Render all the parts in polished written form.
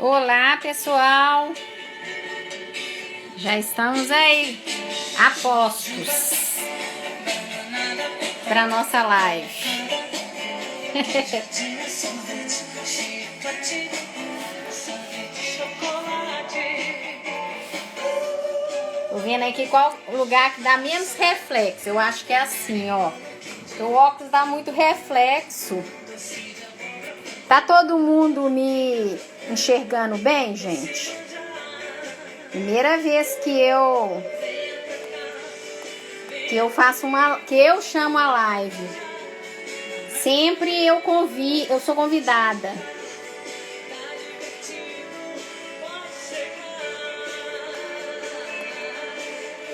Olá, pessoal! Já estamos aí a postos para nossa live. Tô vendo aqui qual lugar que dá menos reflexo. Eu acho que é assim, ó. O óculos dá muito reflexo. Tá todo mundo me enxergando bem, gente? Primeira vez que eu faço que eu chamo a live. Sempre eu sou convidada.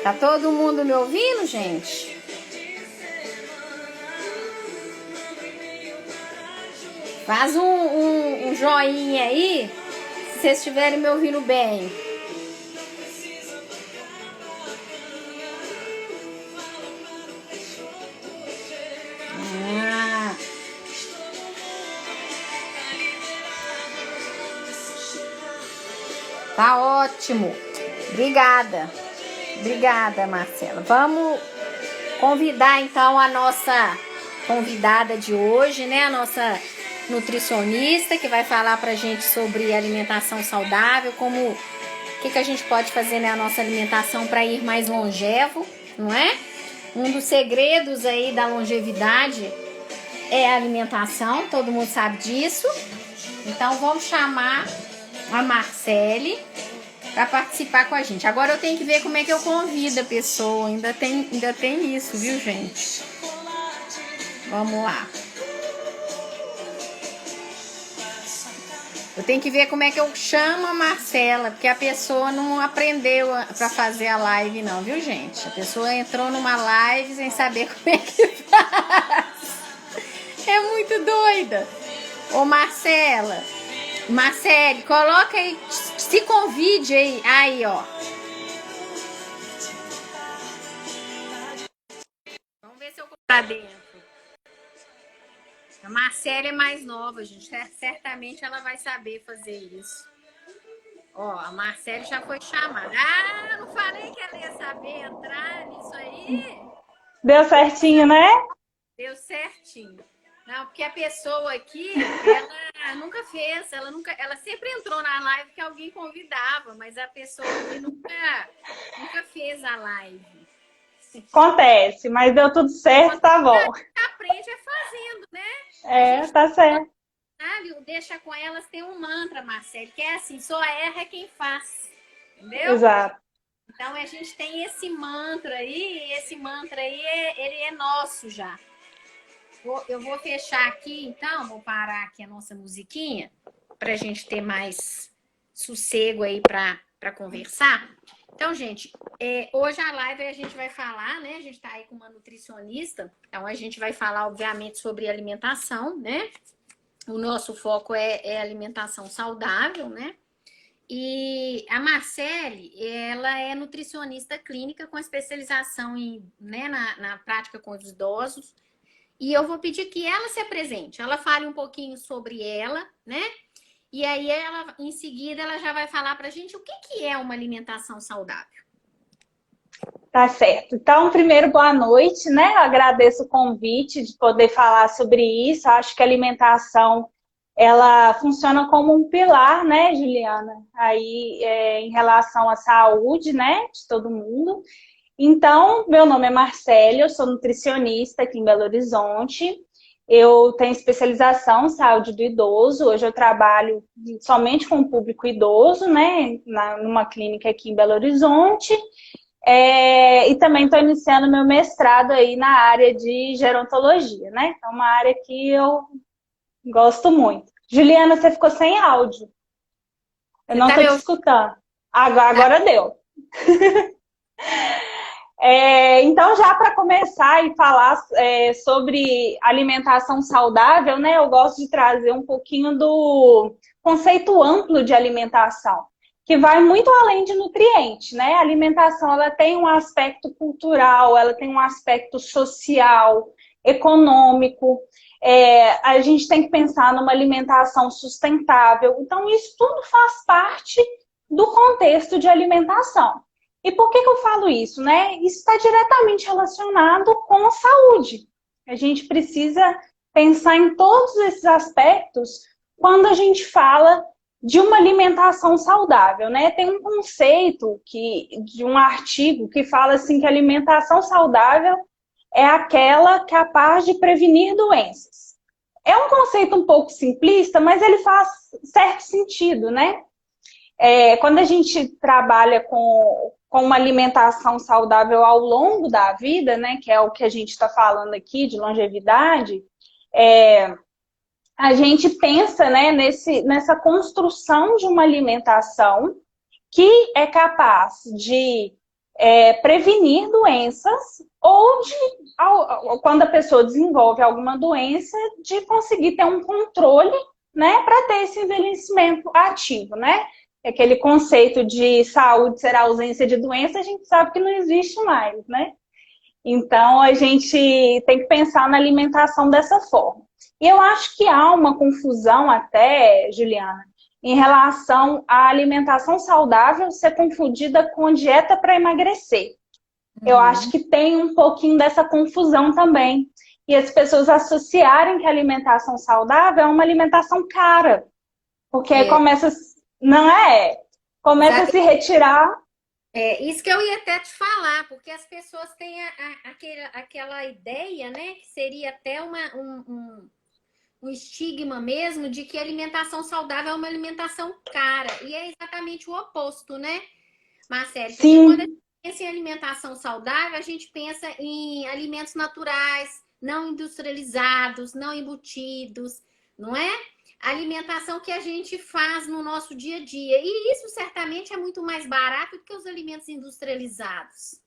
Tá todo mundo me ouvindo, gente? Faz um joinha aí, se vocês estiverem me ouvindo bem. Tá ótimo. Obrigada, Marcela. Vamos convidar então a nossa convidada de hoje, né? A nossa nutricionista, que vai falar pra gente sobre alimentação saudável, o que a gente pode fazer na nossa alimentação para ir mais longevo, não é? Um dos segredos aí da longevidade é a alimentação, todo mundo sabe disso. Então vamos chamar a Marcele para participar com a gente. Agora eu tenho que ver como é que eu convido a pessoa, ainda tem isso, viu, gente? Vamos lá. Eu tenho que ver como é que eu chamo a Marcela, porque a pessoa não aprendeu para fazer a live não, viu, gente? A pessoa entrou numa live sem saber como é que faz. É muito doida. Ô, Marcele, coloca aí, se convide aí, ó. Vamos ver se eu colocar dentro. A Marcela é mais nova, gente. Certamente ela vai saber fazer isso. Ó, a Marcela já foi chamada. Ah, não falei que ela ia saber entrar nisso aí? Deu certinho, né? Deu certinho. Não, porque a pessoa aqui, ela nunca fez, ela sempre entrou na live que alguém convidava, mas a pessoa aqui nunca fez a live. Acontece, mas deu tudo certo, tá bom. Aprende fazendo, né? Tá certo. Sabe, deixa com elas tem um mantra, Marcelo, que é assim, só erra quem faz, entendeu? Exato. Então a gente tem esse mantra aí, ele é nosso já. Eu vou fechar aqui, então, vou parar aqui a nossa musiquinha, pra gente ter mais sossego aí pra conversar. Então, gente, hoje a live a gente vai falar, né? A gente tá aí com uma nutricionista, então a gente vai falar, obviamente, sobre alimentação, né? O nosso foco é alimentação saudável, né? E a Marcele, ela é nutricionista clínica com especialização na prática com os idosos. E eu vou pedir que ela se apresente, ela fale um pouquinho sobre ela, né? E aí, em seguida, ela já vai falar pra gente o que é uma alimentação saudável. Tá certo. Então, primeiro, boa noite, né? Eu agradeço o convite de poder falar sobre isso. Acho que a alimentação, ela funciona como um pilar, né, Juliana? Aí, em relação à saúde, né, de todo mundo. Então, meu nome é Marcele, eu sou nutricionista aqui em Belo Horizonte. Eu tenho especialização em saúde do idoso. Hoje eu trabalho somente com o público idoso, né, numa clínica aqui em Belo Horizonte. E também estou iniciando meu mestrado aí na área de gerontologia, né? É uma área que eu gosto muito. Juliana, você ficou sem áudio. Eu não estou te escutando. Agora deu. Então, já para começar e falar sobre alimentação saudável, né? Eu gosto de trazer um pouquinho do conceito amplo de alimentação, que vai muito além de nutriente, né? A alimentação, ela tem um aspecto cultural, ela tem um aspecto social, econômico, a gente tem que pensar numa alimentação sustentável. Então, isso tudo faz parte do contexto de alimentação. E por que eu falo isso, né? Isso está diretamente relacionado com a saúde. A gente precisa pensar em todos esses aspectos quando a gente fala de uma alimentação saudável, né? Tem um conceito de um artigo que fala assim que a alimentação saudável é aquela capaz de prevenir doenças. É um conceito um pouco simplista, mas ele faz certo sentido, né? Quando a gente trabalha com uma alimentação saudável ao longo da vida, né, que é o que a gente está falando aqui, de longevidade, a gente pensa, né, nessa construção de uma alimentação que é capaz de prevenir doenças ou quando a pessoa desenvolve alguma doença, de conseguir ter um controle, né, para ter esse envelhecimento ativo, né? Aquele conceito de saúde ser ausência de doença, a gente sabe que não existe mais, né? Então, a gente tem que pensar na alimentação dessa forma. E eu acho que há uma confusão até, Juliana, em relação à alimentação saudável ser confundida com dieta para emagrecer. Eu acho que tem um pouquinho dessa confusão também. E as pessoas associarem que a alimentação saudável é uma alimentação cara. Porque aí começa, não é? Começa a se retirar. Isso que eu ia até te falar, porque as pessoas têm aquela ideia, né, que seria até um estigma mesmo de que a alimentação saudável é uma alimentação cara. E é exatamente o oposto, né, Marcelo? Porque Sim. quando a gente pensa em alimentação saudável, a gente pensa em alimentos naturais, não industrializados, não embutidos, não é? Alimentação que a gente faz no nosso dia a dia. E isso certamente é muito mais barato do que os alimentos industrializados.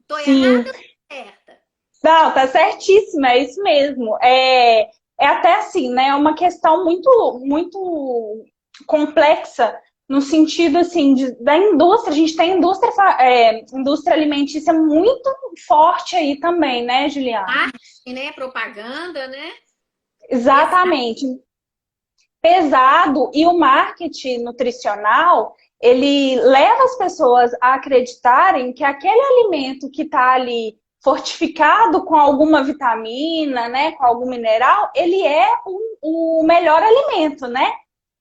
Estou errada ou certa? Não, tá certíssima, é isso mesmo. É até assim, né? É uma questão muito, muito complexa no sentido assim da indústria. A gente tem indústria alimentícia muito forte aí também, né, Juliana? Marketing, né? Propaganda, né? Exatamente. Pesado, e o marketing nutricional, ele leva as pessoas a acreditarem que aquele alimento que está ali fortificado com alguma vitamina, né, com algum mineral, ele é o melhor alimento, né?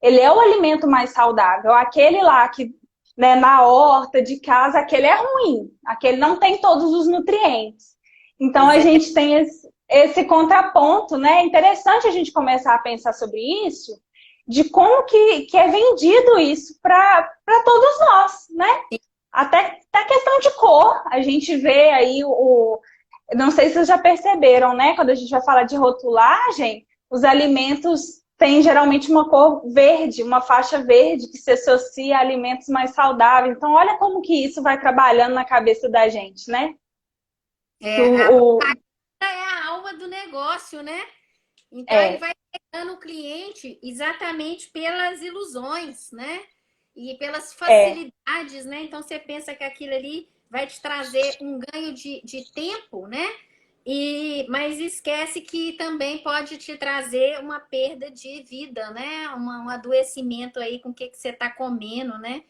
Ele é o alimento mais saudável. Aquele lá que, né, na horta de casa, aquele é ruim. Aquele não tem todos os nutrientes. Então a gente tem esse contraponto, né? É interessante a gente começar a pensar sobre isso, de como que é vendido isso para todos nós, né? Até questão de cor, a gente vê aí não sei se vocês já perceberam, né? Quando a gente vai falar de rotulagem, os alimentos têm geralmente uma cor verde, uma faixa verde que se associa a alimentos mais saudáveis. Então, olha como que isso vai trabalhando na cabeça da gente, né? É a alma do negócio, né? Então, ele vai pegando o cliente exatamente pelas ilusões, né? E pelas facilidades, né? Então, você pensa que aquilo ali vai te trazer um ganho de tempo, né? Mas esquece que também pode te trazer uma perda de vida, né? Um adoecimento aí com o que você está comendo, né?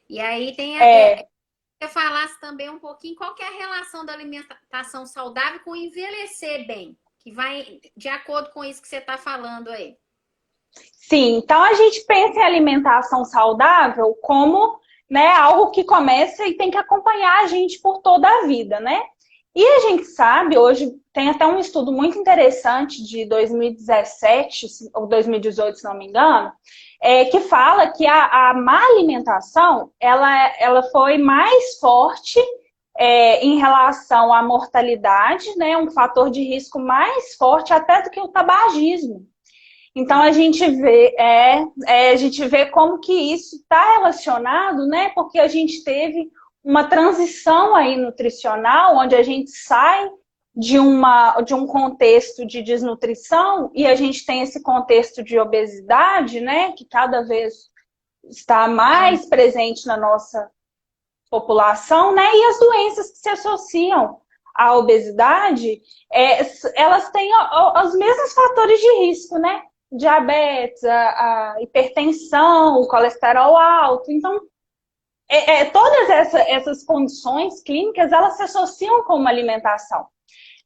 E aí tem você falasse também um pouquinho qual que é a relação da alimentação saudável com envelhecer bem, que vai de acordo com isso que você está falando aí. Sim, então a gente pensa em alimentação saudável como, né, algo que começa e tem que acompanhar a gente por toda a vida, né? E a gente sabe, hoje tem até um estudo muito interessante de 2017 ou 2018, se não me engano, que fala que a má alimentação ela foi mais forte em relação à mortalidade, né? Um fator de risco mais forte até do que o tabagismo. Então a gente vê como que isso está relacionado, né? Porque a gente teve uma transição aí nutricional, onde a gente sai de um contexto de desnutrição e a gente tem esse contexto de obesidade, né? Que cada vez está mais presente na nossa população, né? E as doenças que se associam à obesidade, elas têm os mesmos fatores de risco, né? Diabetes, a hipertensão, o colesterol alto. Então, todas essas condições clínicas, elas se associam com uma alimentação.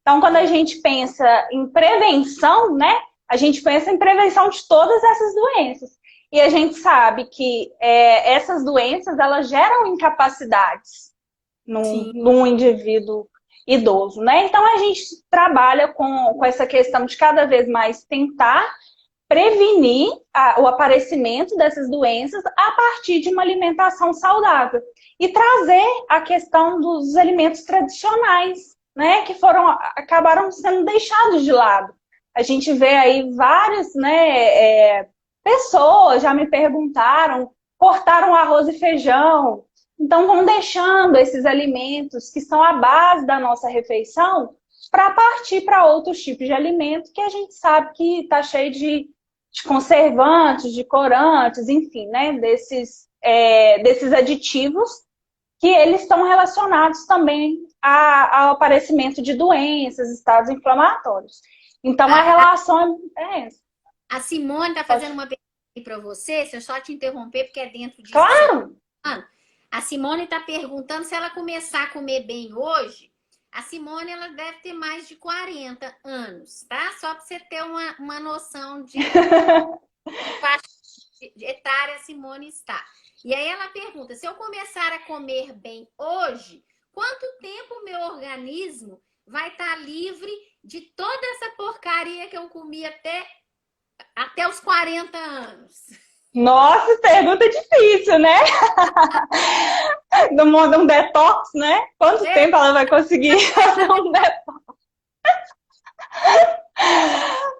Então, quando a gente pensa em prevenção, né? A gente pensa em prevenção de todas essas doenças. E a gente sabe que essas doenças, elas geram incapacidades num indivíduo idoso, né? Então, a gente trabalha com essa questão de cada vez mais tentar prevenir o aparecimento dessas doenças a partir de uma alimentação saudável. E trazer a questão dos alimentos tradicionais, né? Que acabaram sendo deixados de lado. A gente vê aí várias, né, pessoas já me perguntaram, cortaram arroz e feijão. Então, vão deixando esses alimentos que são a base da nossa refeição para partir para outros tipos de alimento que a gente sabe que está cheio de conservantes, de corantes, enfim, né, desses aditivos que eles estão relacionados também ao aparecimento de doenças, estados inflamatórios. Então, a relação é essa. A Simone está fazendo uma pergunta para você, se eu só te interromper, porque é dentro disso. Claro! A Simone está perguntando se ela começar a comer bem hoje. A Simone, ela deve ter mais de 40 anos, tá? Só para você ter uma noção de faixa etária a Simone está. E aí ela pergunta, se eu começar a comer bem hoje, quanto tempo o meu organismo vai estar livre de toda essa porcaria que eu comi até os 40 anos? Nossa, pergunta difícil, né? Um detox, né? Quanto tempo ela vai conseguir fazer um detox?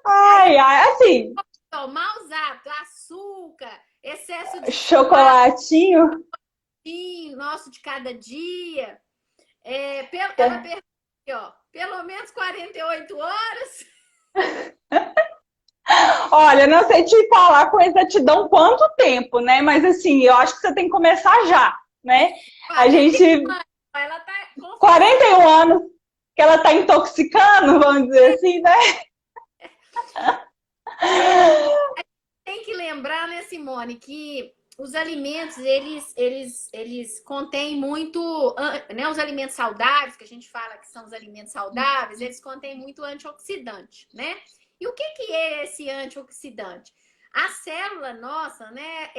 Ai, assim... Tomar os hábitos, açúcar, excesso de... Chocolatinho. Nosso de cada dia. Ela pergunta aqui, ó, pelo menos 48 horas... Olha, não sei te falar com exatidão quanto tempo, né? Mas assim, eu acho que você tem que começar já, né? A gente... Ela tá 41 anos que ela tá intoxicando, vamos dizer assim, né? Tem que lembrar, né, Simone, que os alimentos, eles contêm muito, né, os alimentos saudáveis, que a gente fala que são os alimentos saudáveis, eles contêm muito antioxidante, né? E o que é esse antioxidante? A célula nossa, né,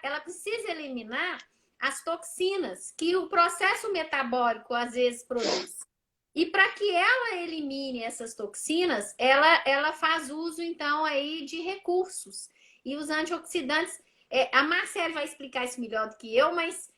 ela precisa eliminar as toxinas que o processo metabólico às vezes produz. E para que ela elimine essas toxinas, ela faz uso, então, aí de recursos. E os antioxidantes, a Marcele vai explicar isso melhor do que eu, mas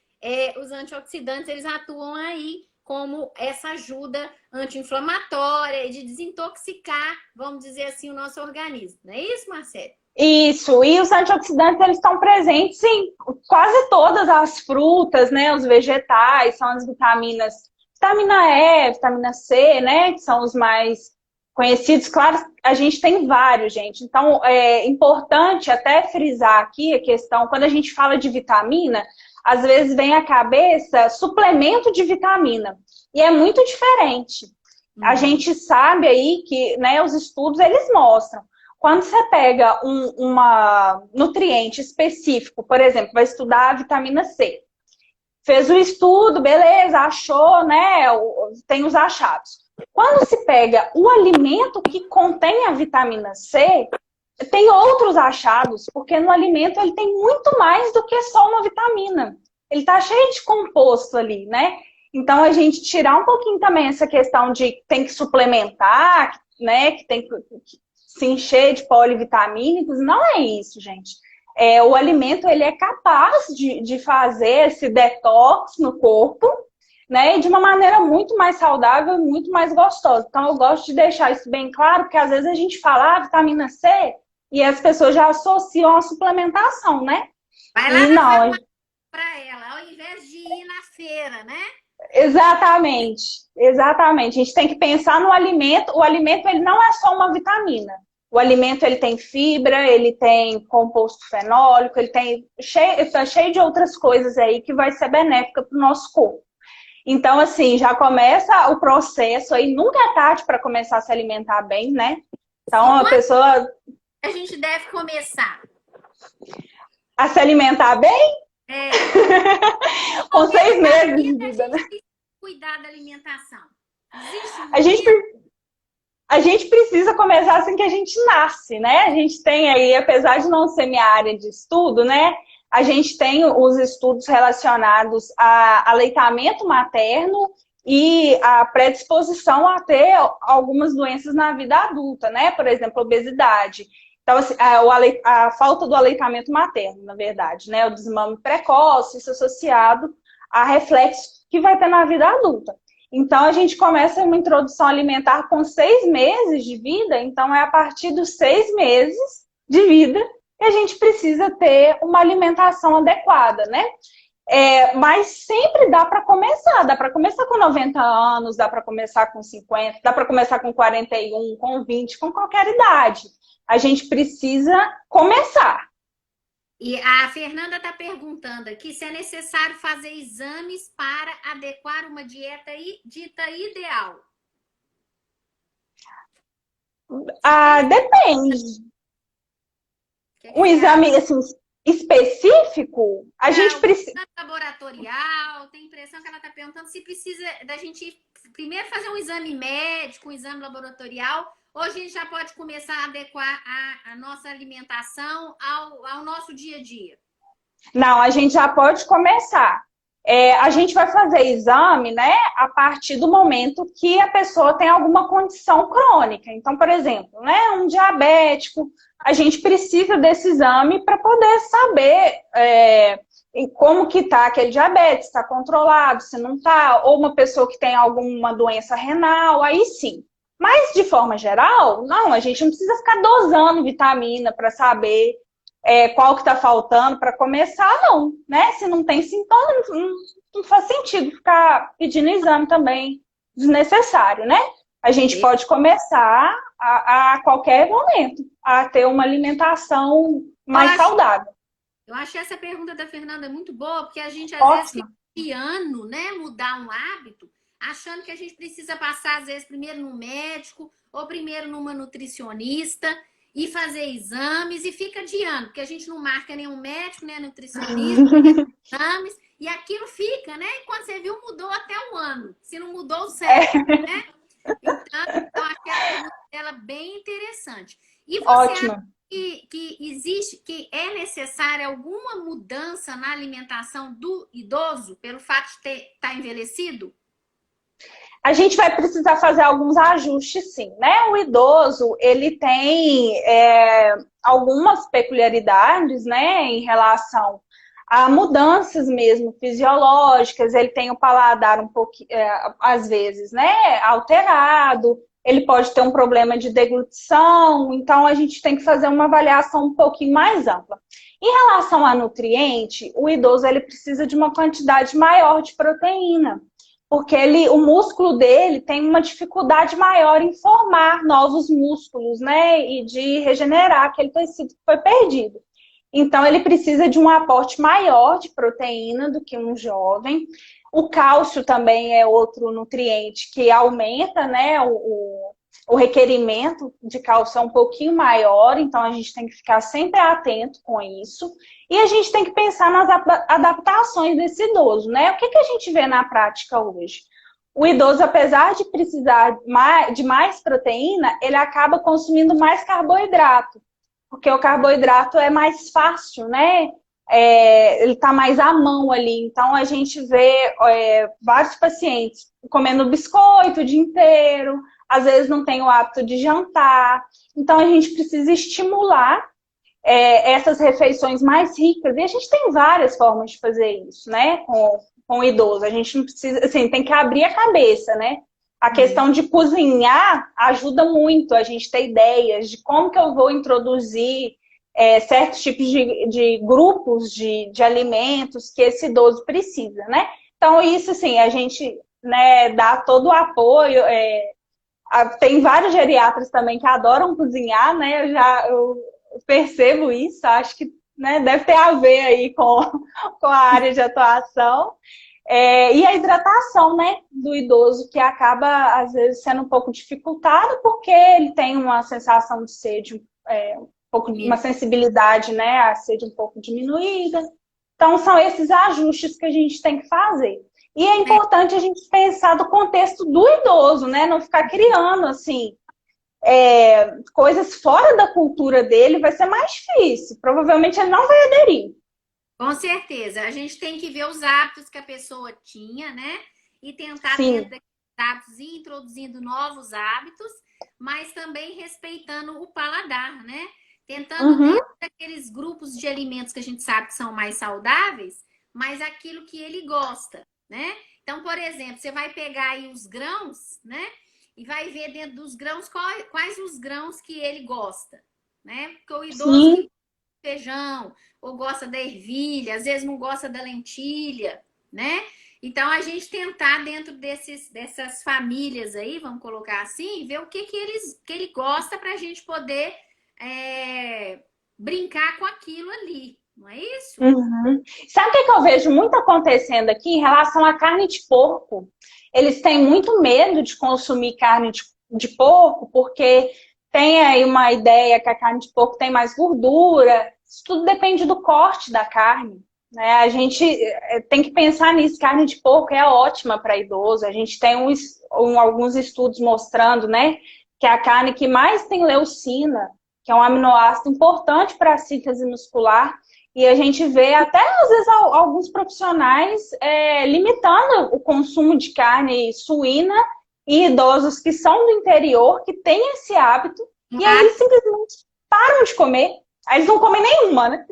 os antioxidantes, eles atuam aí como essa ajuda anti-inflamatória e de desintoxicar, vamos dizer assim, o nosso organismo. Não é isso, Marcele? Isso, e os antioxidantes, eles estão presentes em quase todas as frutas, né? Os vegetais, são as vitaminas, vitamina E, vitamina C, né? Que são os mais conhecidos. Claro, a gente tem vários, gente. Então, é importante até frisar aqui a questão, quando a gente fala de vitamina, às vezes vem à cabeça suplemento de vitamina. E é muito diferente. A gente sabe aí que, né, os estudos, eles mostram. Quando você pega um nutriente específico, por exemplo, vai estudar a vitamina C. Fez o estudo, beleza, achou, né? Tem os achados. Quando se pega o alimento que contém a vitamina C, tem outros achados, porque no alimento ele tem muito mais do que só uma vitamina. Ele está cheio de composto ali, né? Então, a gente tirar um pouquinho também essa questão de tem que suplementar, né? Que tem que se encher de polivitamínicos. Não é isso, gente. O alimento, ele é capaz de fazer esse detox no corpo, né? E de uma maneira muito mais saudável e muito mais gostosa. Então, eu gosto de deixar isso bem claro, porque às vezes a gente fala vitamina C e as pessoas já associam a suplementação, né? Vai lá não, para ela, ao invés de ir na feira, né? Exatamente, exatamente. A gente tem que pensar no alimento. O alimento, ele não é só uma vitamina. O alimento, ele tem fibra, ele tem composto fenólico, ele tem está cheio de outras coisas aí que vai ser benéfica para o nosso corpo. Então, assim, já começa o processo aí, nunca é tarde para começar a se alimentar bem, né? E Então, a quando pessoa a gente deve começar? a se alimentar bem É, no com começo seis da meses de vida, a vida, gente né? precisa cuidar da alimentação. Existe um A gente, momento? a gente precisa começar assim que a gente nasce, né? A gente tem aí, apesar de não ser minha área de estudo, né? A gente tem os estudos relacionados a aleitamento materno e a predisposição a ter algumas doenças na vida adulta, né? Por exemplo, obesidade. Então, assim, a falta do aleitamento materno, na verdade, né? O desmame precoce, isso associado a reflexos que vai ter na vida adulta. Então, a gente começa uma introdução alimentar com 6 meses de vida, então é a partir dos 6 meses de vida que a gente precisa ter uma alimentação adequada, né? Mas sempre dá para começar com 90 anos, dá para começar com 50, dá para começar com 41, com 20, com qualquer idade. A gente precisa começar. E a Fernanda está perguntando aqui se é necessário fazer exames para adequar uma dieta dita ideal. Depende. O que Um você acha? exame assim, específico, a gente Um precisa. exame laboratorial, tem impressão que ela está perguntando se precisa da gente primeiro fazer um exame médico, um exame laboratorial, ou a gente já pode começar a adequar a nossa alimentação ao nosso dia a dia. Não, a gente já pode começar. A gente vai fazer exame, né, a partir do momento que a pessoa tem alguma condição crônica. Então, por exemplo, né, um diabético, a gente precisa desse exame para poder saber como que está aquele diabetes, está controlado, se não está, ou uma pessoa que tem alguma doença renal, aí sim. Mas, de forma geral, não, a gente não precisa ficar dosando vitamina para saber qual que está faltando para começar, não, né? Se não tem sintoma, não faz sentido ficar pedindo exame também desnecessário, né? A gente pode começar a qualquer momento a ter uma alimentação mais saudável. Eu achei essa pergunta da Fernanda muito boa, porque a gente às vezes Ótimo. fica ano, né, mudar um hábito, achando que a gente precisa passar às vezes primeiro no médico ou primeiro numa nutricionista e fazer exames e fica adiando, porque a gente não marca nenhum médico, nem nutricionista, nem exames, e aquilo fica, né? E quando você viu, mudou até um ano. Se não mudou, certo, né? Então, eu achei a pergunta dela bem interessante. E você acha Ótima. que existe, que é necessária alguma mudança na alimentação do idoso pelo fato de estar envelhecido? A gente vai precisar fazer alguns ajustes, sim, né? O idoso, ele tem algumas peculiaridades, né, em relação a mudanças mesmo fisiológicas. Ele tem o paladar um pouco, às vezes, né, alterado. Ele pode ter um problema de deglutição. Então, a gente tem que fazer uma avaliação um pouquinho mais ampla. Em relação a nutriente, o idoso ele precisa de uma quantidade maior de proteína, porque o músculo dele tem uma dificuldade maior em formar novos músculos, né? E de regenerar aquele tecido que foi perdido. Então, ele precisa de um aporte maior de proteína do que um jovem. O cálcio também é outro nutriente que aumenta, né, o requerimento de cálcio é um pouquinho maior, então a gente tem que ficar sempre atento com isso. E a gente tem que pensar nas adaptações desse idoso, né? O que a gente vê na prática hoje? O idoso, apesar de precisar de mais proteína, ele acaba consumindo mais carboidrato, porque o carboidrato é mais fácil, né? Ele está mais à mão ali. Então, a gente vê vários pacientes comendo biscoito o dia inteiro, às vezes não tem o hábito de jantar. Então, a gente precisa estimular essas refeições mais ricas. E a gente tem várias formas de fazer isso, né? Com o idoso. A gente não precisa, assim, tem que abrir a cabeça, né? A questão de cozinhar ajuda muito a gente ter ideias de como que eu vou introduzir certos tipos de grupos de alimentos que esse idoso precisa, né? Então, isso, assim, a gente, né, dá todo o apoio. Tem vários geriatras também que adoram cozinhar, né? Eu percebo isso, acho que, né, deve ter a ver aí com a área de atuação. E a hidratação, né, do idoso, que acaba, às vezes, sendo um pouco dificultada, porque ele tem uma sensação de sede, um pouco, uma sensibilidade, né, a sede um pouco diminuída. Então, são esses ajustes que a gente tem que fazer. E é importante a gente pensar do contexto do idoso, né, não ficar criando, assim, coisas fora da cultura dele, vai ser mais difícil. Provavelmente ele não vai aderir. Com certeza. A gente tem que ver os hábitos que a pessoa tinha, né? E tentar, dentro Sim. daqueles hábitos, ir introduzindo novos hábitos, mas também respeitando o paladar, né? Tentando, Uhum. dentro daqueles grupos de alimentos que a gente sabe que são mais saudáveis, mas aquilo que ele gosta, né? Então, por exemplo, você vai pegar aí os grãos, né? E vai ver dentro dos grãos quais os grãos que ele gosta, né? Porque o idoso Sim. que feijão, ou gosta da ervilha, às vezes não gosta da lentilha, né? Então a gente tentar dentro dessas famílias aí, vamos colocar assim, ver o que ele gosta para a gente poder brincar com aquilo ali, não é isso? Uhum. Sabe o que eu vejo muito acontecendo aqui em relação à carne de porco? Eles têm muito medo de consumir carne de porco, porque tem aí uma ideia que a carne de porco tem mais gordura. Isso tudo depende do corte da carne, né? A gente tem que pensar nisso. Carne de porco é ótima para idoso. A gente tem alguns estudos mostrando, né, que é a carne que mais tem leucina, que é um aminoácido importante para a síntese muscular. E a gente vê até, às vezes, alguns profissionais limitando o consumo de carne suína e idosos que são do interior, que têm esse hábito, e aí eles simplesmente param de comer. Aí eles não comem nenhuma, né?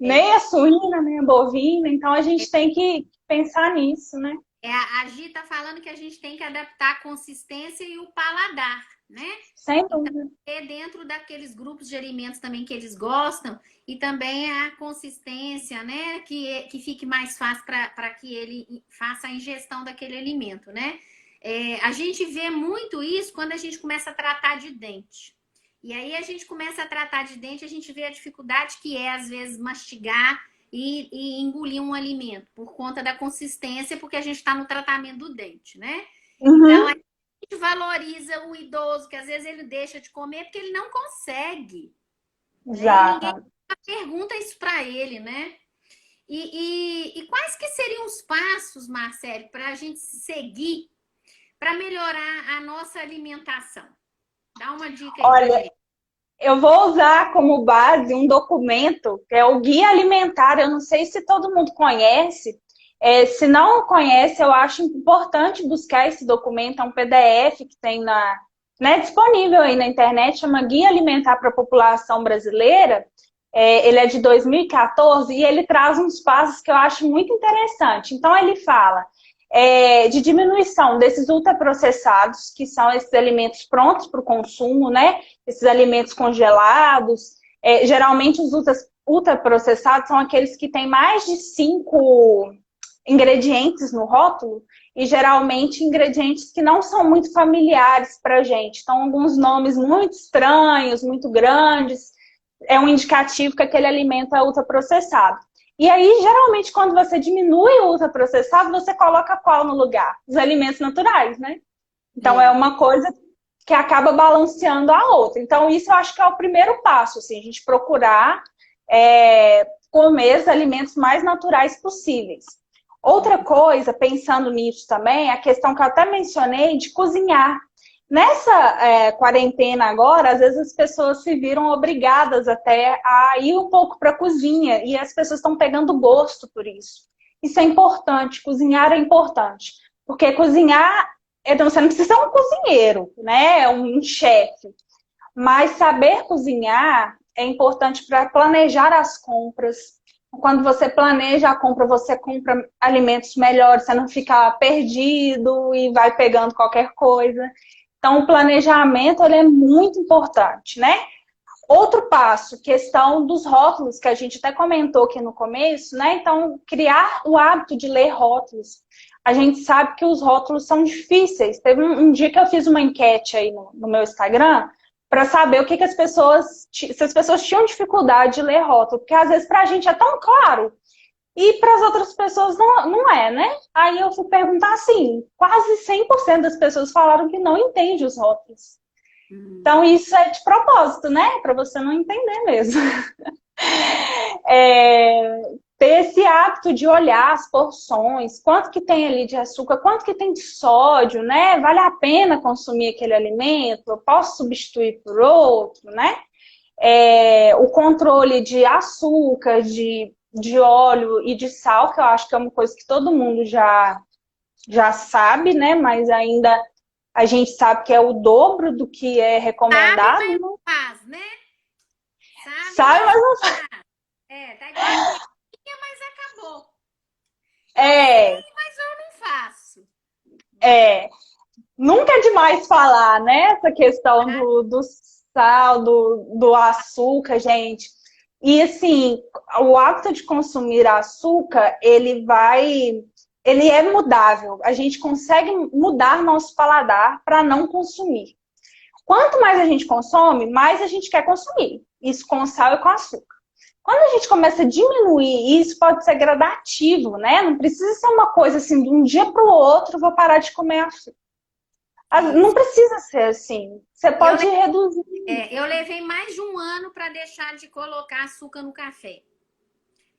Nem a suína, nem a bovina. Então a gente tem que pensar nisso, né? A Gi tá falando que a gente tem que adaptar a consistência e o paladar, né? Sem Então, dúvida. dentro daqueles grupos de alimentos também que eles gostam e também a consistência, né? Que fique mais fácil para que ele faça a ingestão daquele alimento, né? A gente vê muito isso quando a gente começa a tratar de dente. E aí a gente começa a tratar de dente, a gente vê a dificuldade que é, às vezes, mastigar e engolir um alimento por conta da consistência, porque a gente está no tratamento do dente, né? Então, Uhum. a gente valoriza o idoso, que às vezes ele deixa de comer porque ele não consegue, né? E ninguém Exato. pergunta isso para ele, né? E quais que seriam os passos, Marcelo, para a gente seguir para melhorar a nossa alimentação? Dá uma dica aí para Olha, gente. eu vou usar como base um documento que é o Guia Alimentar. Eu não sei se todo mundo conhece. Se não conhece, eu acho importante buscar esse documento. É um PDF que tem disponível aí na internet, chama Guia Alimentar para a População Brasileira. Ele é de 2014 e ele traz uns passos que eu acho muito interessante. Então, ele fala de diminuição desses ultraprocessados, que são esses alimentos prontos para o consumo, né? Esses alimentos congelados. Geralmente, os ultraprocessados são aqueles que têm mais de 5 ingredientes no rótulo e geralmente ingredientes que não são muito familiares para a gente. Então, alguns nomes muito estranhos, muito grandes, é um indicativo que aquele alimento é ultraprocessado. E aí, geralmente, quando você diminui o ultraprocessado, você coloca qual no lugar? Os alimentos naturais, né? Então, é uma coisa que acaba balanceando a outra. Então, isso eu acho que é o primeiro passo, assim, a gente procurar comer os alimentos mais naturais possíveis. Outra coisa, pensando nisso também, a questão que eu até mencionei de cozinhar. Nessa quarentena agora, às vezes as pessoas se viram obrigadas até a ir um pouco para a cozinha e as pessoas estão pegando gosto por isso. Isso é importante, cozinhar é importante, porque cozinhar, então você não precisa ser um cozinheiro, né, um chefe, mas saber cozinhar é importante para planejar as compras. Quando você planeja a compra, você compra alimentos melhores, você não fica perdido e vai pegando qualquer coisa. Então, o planejamento ele é muito importante, né? Outro passo, questão dos rótulos, que a gente até comentou aqui no começo, né? Então, criar o hábito de ler rótulos. A gente sabe que os rótulos são difíceis. Teve um dia que eu fiz uma enquete aí no meu Instagram para saber o que as pessoas, se as pessoas tinham dificuldade de ler rótulo, porque às vezes para a gente é tão claro. E para as outras pessoas não é, né? Aí eu fui perguntar assim, quase 100% das pessoas falaram que não entende os rótulos. Hum. Então isso é de propósito, né? Para você não entender mesmo. É, ter esse hábito de olhar as porções, quanto que tem ali de açúcar, quanto que tem de sódio, né? Vale a pena consumir aquele alimento? Eu posso substituir por outro, né? O controle de açúcar, de óleo e de sal, que eu acho que é uma coisa que todo mundo já sabe, né? Mas ainda a gente sabe que é o dobro do que é Sabe, recomendado, mas né? não faz, né? Sabe, Sabe, mas mas não não faz. Tá igual a química, mas acabou. Eu é, sei, mas eu não faço. é. Nunca é demais falar, né? Essa questão do sal, do açúcar, gente. E assim, o hábito de consumir açúcar, ele é mudável. A gente consegue mudar nosso paladar para não consumir. Quanto mais a gente consome, mais a gente quer consumir. Isso com sal e com açúcar. Quando a gente começa a diminuir, isso pode ser gradativo, né? Não precisa ser uma coisa assim, de um dia para o outro, vou parar de comer açúcar. Não Isso. precisa ser assim. Você Eu, pode reduzir. eu levei mais de um ano para deixar de colocar açúcar no café.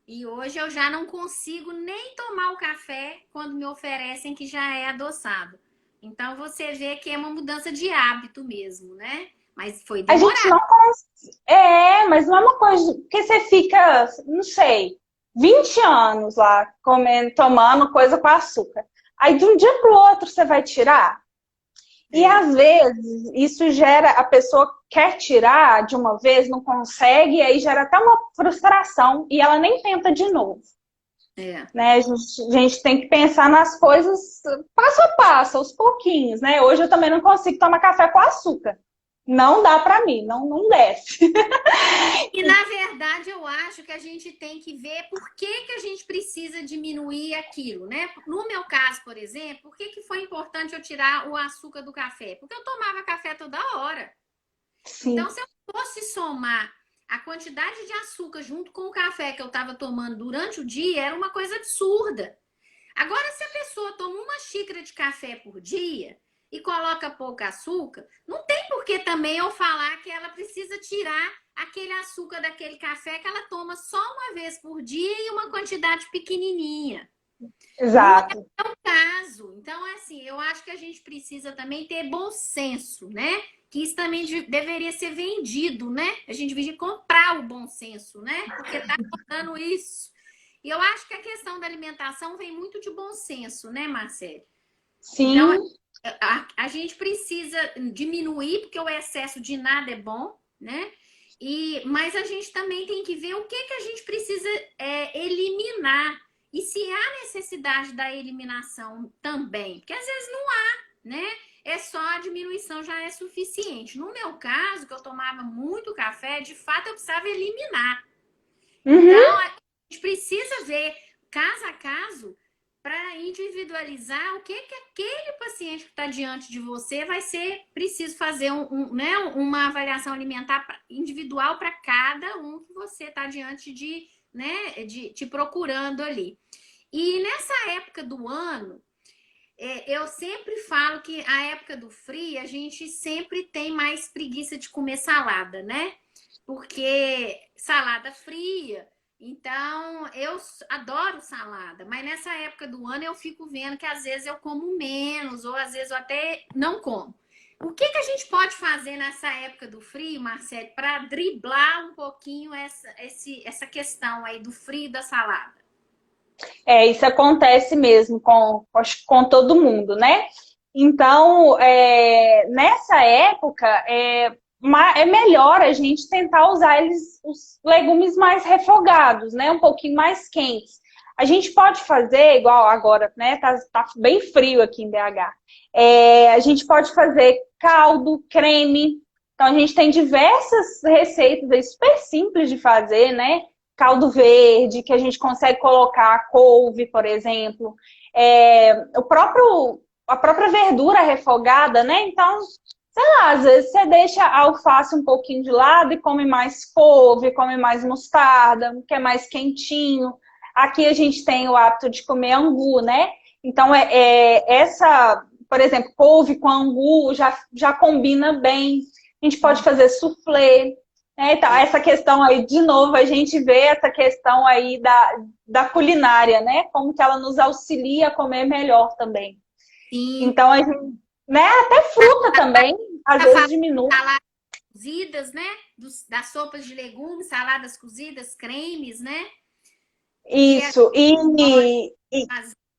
E hoje eu já não consigo nem tomar o café quando me oferecem que já é adoçado. Então você vê que é uma mudança de hábito mesmo, né? Mas foi A gente demorado. não consegue. Mas não é uma coisa. Porque você fica, não sei, 20 anos lá comendo, tomando coisa com açúcar. Aí de um dia para o outro você vai tirar. E É, às vezes isso gera, a pessoa quer tirar de uma vez, não consegue, e aí gera até uma frustração e ela nem tenta de novo. é. Né? A gente tem que pensar nas coisas passo a passo, aos pouquinhos, né? Hoje eu também não consigo tomar café com açúcar. Não dá para mim, não desce. E na verdade eu acho que a gente tem que ver por que a gente precisa diminuir aquilo, né? No meu caso, por exemplo, por que foi importante eu tirar o açúcar do café? Porque eu tomava café toda hora. Então, Sim, se eu fosse somar a quantidade de açúcar junto com o café que eu estava tomando durante o dia, era uma coisa absurda. Agora, se a pessoa toma uma xícara de café por dia e coloca pouco açúcar, não tem por que também eu falar que ela precisa tirar aquele açúcar daquele café que ela toma só uma vez por dia e uma quantidade pequenininha. Não é exato. o caso. Então, assim, eu acho que a gente precisa também ter bom senso, né? Que isso também deveria ser vendido, né? A gente deveria comprar o bom senso, né? Porque tá faltando isso. E eu acho que a questão da alimentação vem muito de bom senso, né, Marcelo? Então, Sim, a gente precisa diminuir, porque o excesso de nada é bom, né? Mas a gente também tem que ver o que a gente precisa eliminar. E se há necessidade da eliminação também, porque às vezes não há, né? É só a diminuição já é suficiente. No meu caso, que eu tomava muito café, de fato eu precisava eliminar. uhum, Então, a gente precisa ver caso a caso para individualizar o que aquele paciente que está diante de você vai ser preciso fazer né, uma avaliação alimentar individual para cada um que você está diante de, né, de te procurando ali. E nessa época do ano, eu sempre falo que a época do frio a gente sempre tem mais preguiça de comer salada, né? Porque salada fria. Então, eu adoro salada, mas nessa época do ano eu fico vendo que às vezes eu como menos, ou às vezes eu até não como. O que a gente pode fazer nessa época do frio, Marcelo, para driblar um pouquinho essa questão aí do frio e da salada? isso acontece mesmo acho que com todo mundo, né? Então, nessa época, é melhor a gente tentar usar os legumes mais refogados, né? Um pouquinho mais quentes. A gente pode fazer, igual agora, né? Tá bem frio aqui em BH. A gente pode fazer caldo, creme. Então, a gente tem diversas receitas aí super simples de fazer, né? Caldo verde, que a gente consegue colocar couve, por exemplo. A própria verdura refogada, né? Então, sei lá, às vezes você deixa a alface um pouquinho de lado e come mais couve, come mais mostarda, que é mais quentinho. Aqui a gente tem o hábito de comer angu, né? Então, por exemplo, couve com angu já combina bem. A gente pode fazer soufflé, né? Então, essa questão aí, de novo, a gente vê essa questão aí da culinária, né? Como que ela nos auxilia a comer melhor também. Sim. Então, a gente, né? Até fruta também, às vezes diminui. Saladas cozidas, né? Das sopas de legumes, saladas cozidas, cremes, né? Isso.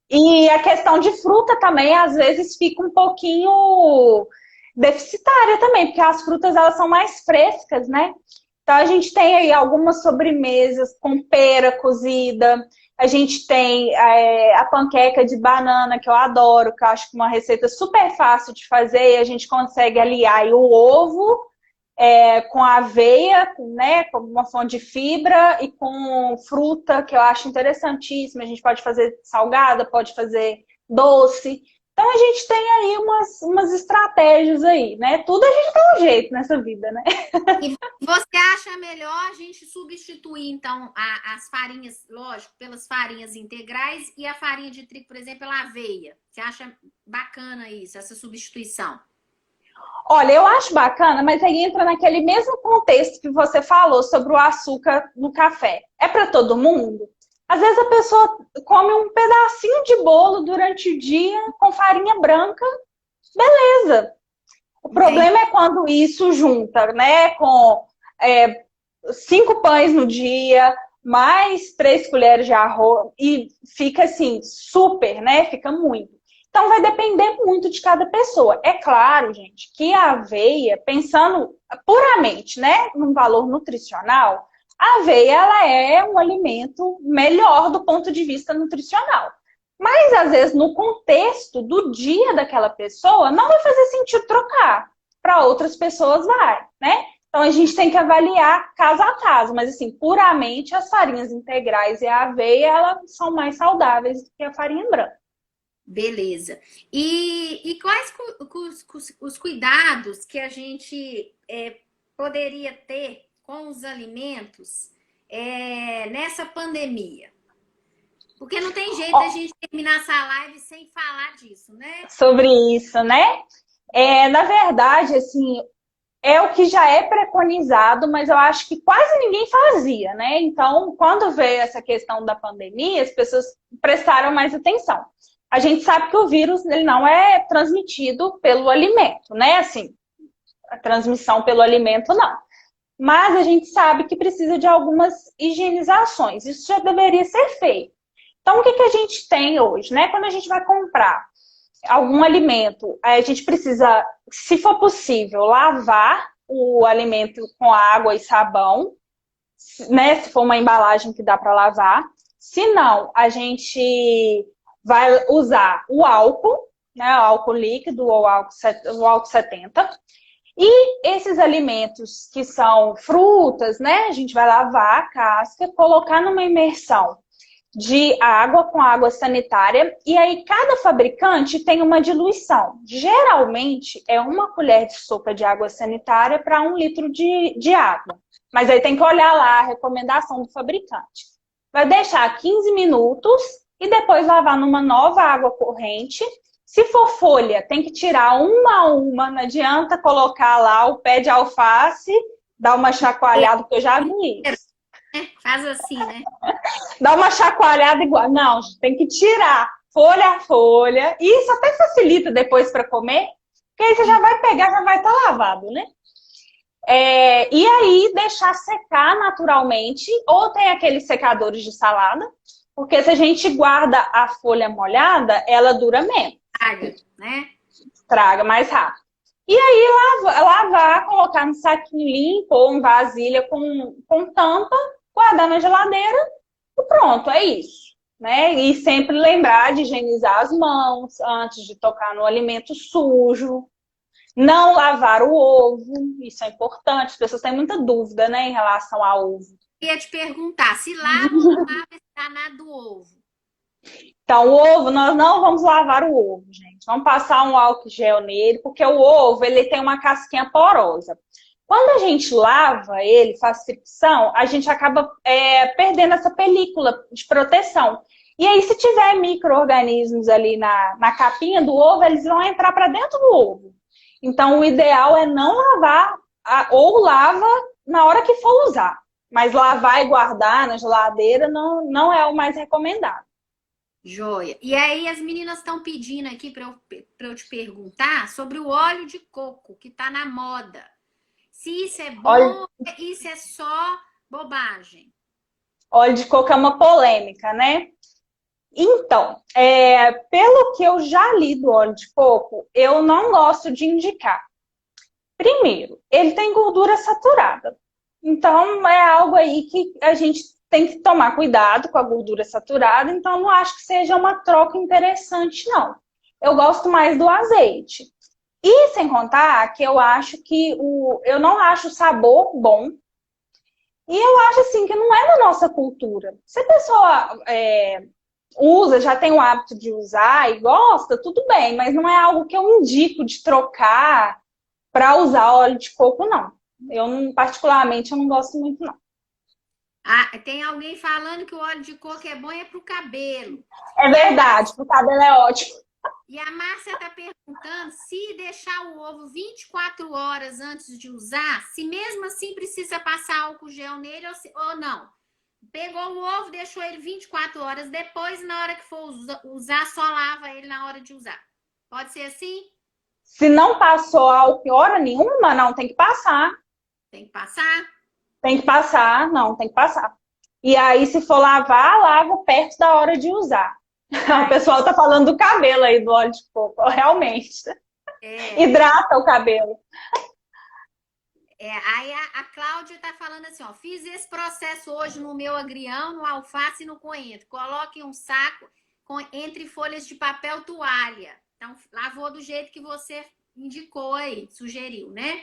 E a questão de fruta também, às vezes, fica um pouquinho deficitária também, porque as frutas, elas são mais frescas, né? Então, a gente tem aí algumas sobremesas com pera cozida, a gente tem a panqueca de banana, que eu adoro, que eu acho que é uma receita super fácil de fazer, e a gente consegue aliar aí o ovo com aveia, né, com uma fonte de fibra e com fruta, que eu acho interessantíssima. A gente pode fazer salgada, pode fazer doce. Então a gente tem aí umas estratégias aí, né? Tudo a gente dá um jeito nessa vida, né? E você acha melhor a gente substituir, então, as farinhas, lógico, pelas farinhas integrais e a farinha de trigo, por exemplo, pela aveia? Você acha bacana isso, essa substituição? Olha, eu acho bacana, mas aí entra naquele mesmo contexto que você falou sobre o açúcar no café. É para todo mundo? Às vezes a pessoa come um pedacinho de bolo durante o dia com farinha branca, beleza. O problema é quando isso junta, né, com 5 pães no dia, mais 3 colheres de arroz, e fica assim, super, né, fica muito. Então, vai depender muito de cada pessoa. É claro, gente, que a aveia, pensando puramente, né, num valor nutricional, a aveia, ela é um alimento melhor do ponto de vista nutricional. Mas, às vezes, no contexto do dia daquela pessoa, não vai fazer sentido trocar. Para outras pessoas, vai, né? Então, a gente tem que avaliar caso a caso. Mas, assim, puramente, as farinhas integrais e a aveia, elas são mais saudáveis do que a farinha branca. Beleza. E quais os cuidados que a gente poderia ter com os alimentos nessa pandemia? Porque não tem jeito a gente terminar essa live sem falar disso, né? Sobre isso, né? Na verdade, assim, é o que já é preconizado, mas eu acho que quase ninguém fazia, né? Então, quando veio essa questão da pandemia, as pessoas prestaram mais atenção. A gente sabe que o vírus ele não é transmitido pelo alimento, né? Assim, a transmissão pelo alimento não. Mas a gente sabe que precisa de algumas higienizações. Isso já deveria ser feito. Então, o que a gente tem hoje, né? Quando a gente vai comprar algum alimento, a gente precisa, se for possível, lavar o alimento com água e sabão, né? Se for uma embalagem que dá para lavar. Se não, a gente vai usar o álcool, né? O álcool líquido ou o álcool 70. E esses alimentos que são frutas, né? A gente vai lavar a casca, colocar numa imersão de água com água sanitária. E aí cada fabricante tem uma diluição. Geralmente é 1 colher de sopa de água sanitária para 1 litro de água. Mas aí tem que olhar lá a recomendação do fabricante. Vai deixar 15 minutos e depois lavar numa nova água corrente. Se for folha, tem que tirar uma a uma, não adianta colocar lá o pé de alface, dar uma chacoalhada, porque eu já vi isso. Faz assim, né? Dá uma chacoalhada igual. Não, tem que tirar folha a folha. E isso até facilita depois para comer, porque aí você já vai pegar, já vai estar lavado, né? E aí deixar secar naturalmente, ou tem aqueles secadores de salada, porque se a gente guarda a folha molhada, ela dura menos. Traga, né? Traga mais rápido. E aí lavar, colocar no saquinho limpo ou em vasilha com tampa, guardar na geladeira e pronto, é isso. Né? E sempre lembrar de higienizar as mãos antes de tocar no alimento sujo. Não lavar o ovo, isso é importante. As pessoas têm muita dúvida, né, em relação ao ovo. Eu ia te perguntar, se lava ou não lava esse danado do ovo? Então, o ovo, nós não vamos lavar o ovo, gente. Vamos passar um álcool gel nele, porque o ovo, ele tem uma casquinha porosa. Quando a gente lava ele, faz fricção, a gente acaba perdendo essa película de proteção. E aí, se tiver micro-organismos ali na capinha do ovo, eles vão entrar para dentro do ovo. Então, o ideal é não lavar, ou lava na hora que for usar. Mas lavar e guardar na geladeira não é o mais recomendado. Joia. E aí as meninas estão pedindo aqui para eu te perguntar sobre o óleo de coco, que está na moda. Se isso é bom, Óleo, isso é só bobagem. óleo de coco é uma polêmica, né? Então, pelo que eu já li do óleo de coco, eu não gosto de indicar. Primeiro, ele tem gordura saturada. Então, é algo aí que a gente tem que tomar cuidado com a gordura saturada. Então, não acho que seja uma troca interessante, não. Eu gosto mais do azeite. E sem contar que eu acho que eu não acho o sabor bom. E eu acho assim que não é da nossa cultura. Se a pessoa usa, já tem o hábito de usar e gosta, tudo bem, mas não é algo que eu indico de trocar para usar óleo de coco, não. Particularmente, eu não gosto muito, não. Ah, tem alguém falando que o óleo de coco é bom para o cabelo. É verdade, o cabelo é ótimo. E a Márcia está perguntando se deixar o ovo 24 horas antes de usar, se mesmo assim precisa passar álcool gel nele ou não. Pegou o ovo, deixou ele 24 horas depois, na hora que for usar, só lava ele na hora de usar. Pode ser assim? Se não passou álcool hora nenhuma, não, tem que passar. Tem que passar? Tem que passar, não, tem que passar. E aí, se for lavar, lava perto da hora de usar. O pessoal tá falando do cabelo aí, do óleo de coco, realmente. Hidrata o cabelo. Aí a Cláudia tá falando assim, ó, fiz esse processo hoje no meu agrião, no alface e no coentro. Coloque um saco entre folhas de papel toalha. Então, lavou do jeito que você indicou aí, sugeriu, né?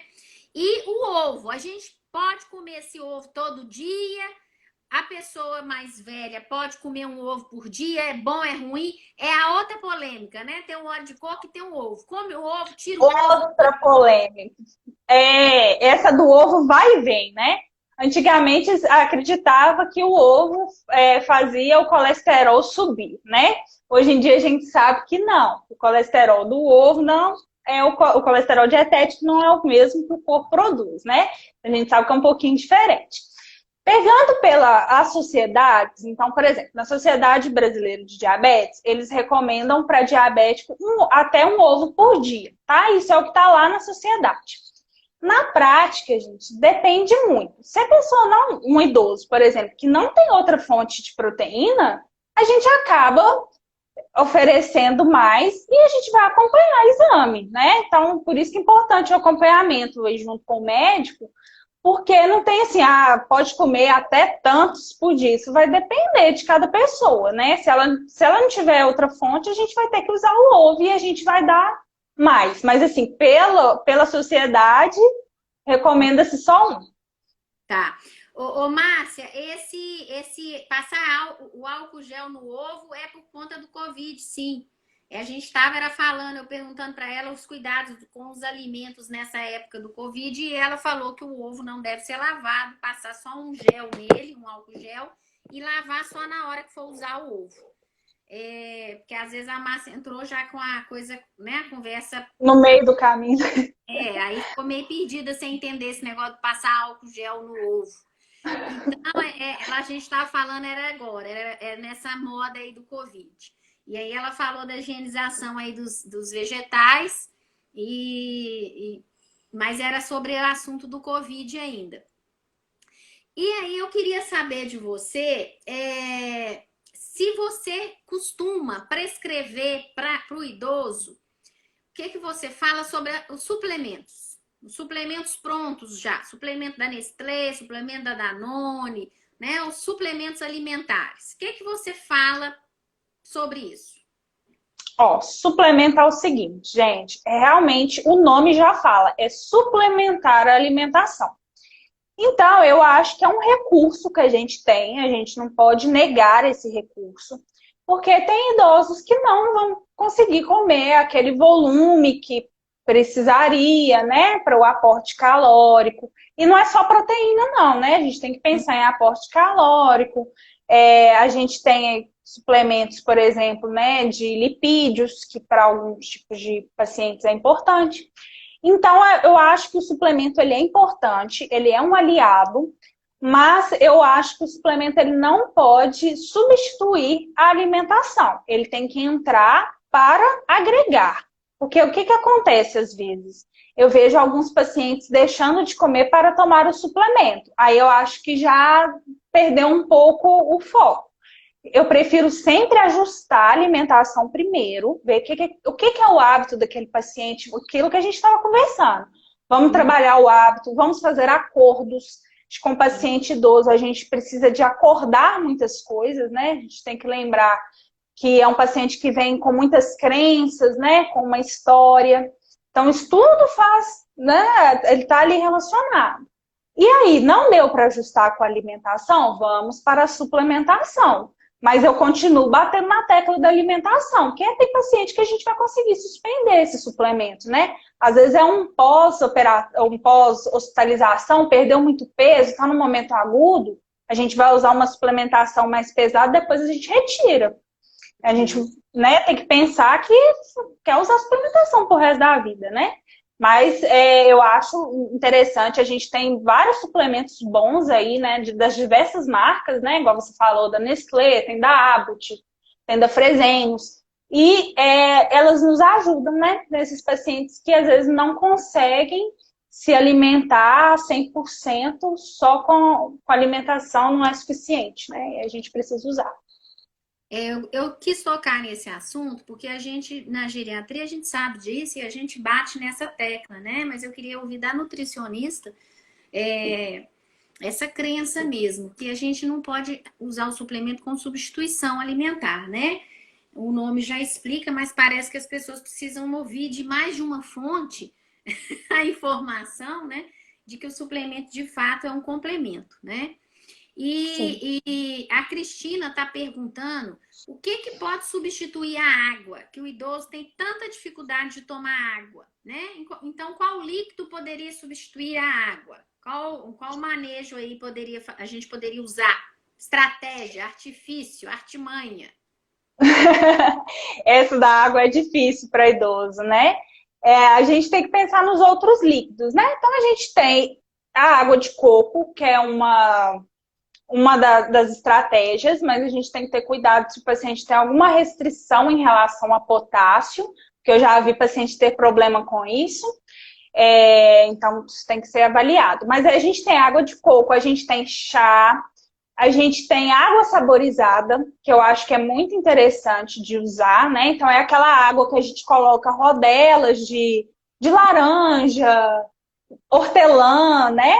E o ovo, a gente pode comer esse ovo todo dia. A pessoa mais velha pode comer um ovo por dia, é bom, é ruim? É a outra polêmica, né? Tem um óleo de coco e tem um ovo. Come o ovo, tira o ovo. Outra polêmica. Essa do ovo vai e vem, né? Antigamente acreditava que o ovo fazia o colesterol subir, né? Hoje em dia a gente sabe que não. O colesterol do ovo não o colesterol dietético não é o mesmo que o corpo produz, né? A gente sabe que é um pouquinho diferente. Pegando as sociedades, então, por exemplo, na Sociedade Brasileira de Diabetes, eles recomendam para diabético até um ovo por dia, tá? Isso é o que está lá na sociedade. Na prática, gente, depende muito. Se a pessoa não, um idoso, por exemplo, que não tem outra fonte de proteína, a gente acaba oferecendo mais e a gente vai acompanhar o exame, né? Então, por isso que é importante o acompanhamento aí junto com o médico, porque não tem assim, pode comer até tantos por dia. Isso vai depender de cada pessoa, né? Se ela não tiver outra fonte, a gente vai ter que usar o ovo e a gente vai dar mais. Mas assim, pela sociedade, recomenda-se só um. Tá. Ô, Márcia, esse passar o álcool gel no ovo é por conta do Covid, sim. A gente estava falando, eu perguntando para ela os cuidados com os alimentos nessa época do Covid, e ela falou que o ovo não deve ser lavado, passar só um gel nele, um álcool gel, e lavar só na hora que for usar o ovo. Porque às vezes a Márcia entrou já com a coisa, né, a conversa... No meio do caminho. Aí ficou meio perdida sem entender esse negócio de passar álcool gel no ovo. Então, a gente estava falando era agora, era nessa moda aí do Covid. E aí ela falou da higienização aí dos vegetais, mas era sobre o assunto do Covid ainda. E aí eu queria saber de você, se você costuma prescrever para o idoso, o que você fala sobre os suplementos? Os suplementos prontos já, suplemento da Nestlé, suplemento da Danone, né? Os suplementos alimentares. O que você fala sobre isso? Suplementar é o seguinte, gente, realmente o nome já fala, é suplementar a alimentação. Então, eu acho que é um recurso que a gente não pode negar esse recurso, porque tem idosos que não vão conseguir comer aquele volume que precisaria, né, para o aporte calórico. E não é só proteína, não, né? A gente tem que pensar em aporte calórico. A gente tem suplementos, por exemplo, né, de lipídios, que para alguns tipos de pacientes é importante. Então, eu acho que o suplemento ele é importante, ele é um aliado, mas eu acho que o suplemento ele não pode substituir a alimentação. Ele tem que entrar para agregar. Porque o que acontece às vezes? Eu vejo alguns pacientes deixando de comer para tomar o suplemento. Aí eu acho que já perdeu um pouco o foco. Eu prefiro sempre ajustar a alimentação primeiro, ver o que é o hábito daquele paciente, aquilo que a gente estava conversando. Vamos trabalhar o hábito, vamos fazer acordos com o paciente idoso. A gente precisa de acordar muitas coisas, né? A gente tem que lembrar que é um paciente que vem com muitas crenças, né? Com uma história. Então, isso tudo faz, né? Ele está ali relacionado. E aí, não deu para ajustar com a alimentação? Vamos para a suplementação. Mas eu continuo batendo na tecla da alimentação, porque tem paciente que a gente vai conseguir suspender esse suplemento, né? Às vezes é um pós-hospitalização, perdeu muito peso, está no momento agudo, a gente vai usar uma suplementação mais pesada, depois a gente retira. A gente, né, tem que pensar que quer usar suplementação pro resto da vida, né? Mas eu acho interessante, a gente tem vários suplementos bons aí, né, das diversas marcas, né, igual você falou, da Nestlé, tem da Abbott, tem da Fresenius, e elas nos ajudam, né, nesses pacientes que às vezes não conseguem se alimentar 100%, só com alimentação não é suficiente, né, e a gente precisa usar. Eu quis tocar nesse assunto porque a gente, na geriatria, a gente sabe disso e a gente bate nessa tecla, né? Mas eu queria ouvir da nutricionista essa crença mesmo, que a gente não pode usar o suplemento como substituição alimentar, né? O nome já explica, mas parece que as pessoas precisam ouvir de mais de uma fonte a informação, né? De que o suplemento de fato é um complemento, né? E a Cristina está perguntando o que pode substituir a água, que o idoso tem tanta dificuldade de tomar água, né? Então, qual líquido poderia substituir a água? Qual manejo aí a gente poderia usar? Estratégia, artifício, artimanha. Essa da água é difícil para idoso, né? A gente tem que pensar nos outros líquidos, né? Então, a gente tem a água de coco, que é das estratégias, mas a gente tem que ter cuidado se o paciente tem alguma restrição em relação a potássio, que eu já vi paciente ter problema com isso. Então, isso tem que ser avaliado. Mas aí a gente tem água de coco, a gente tem chá, a gente tem água saborizada, que eu acho que é muito interessante de usar, né? Então, é aquela água que a gente coloca rodelas de laranja, hortelã, né?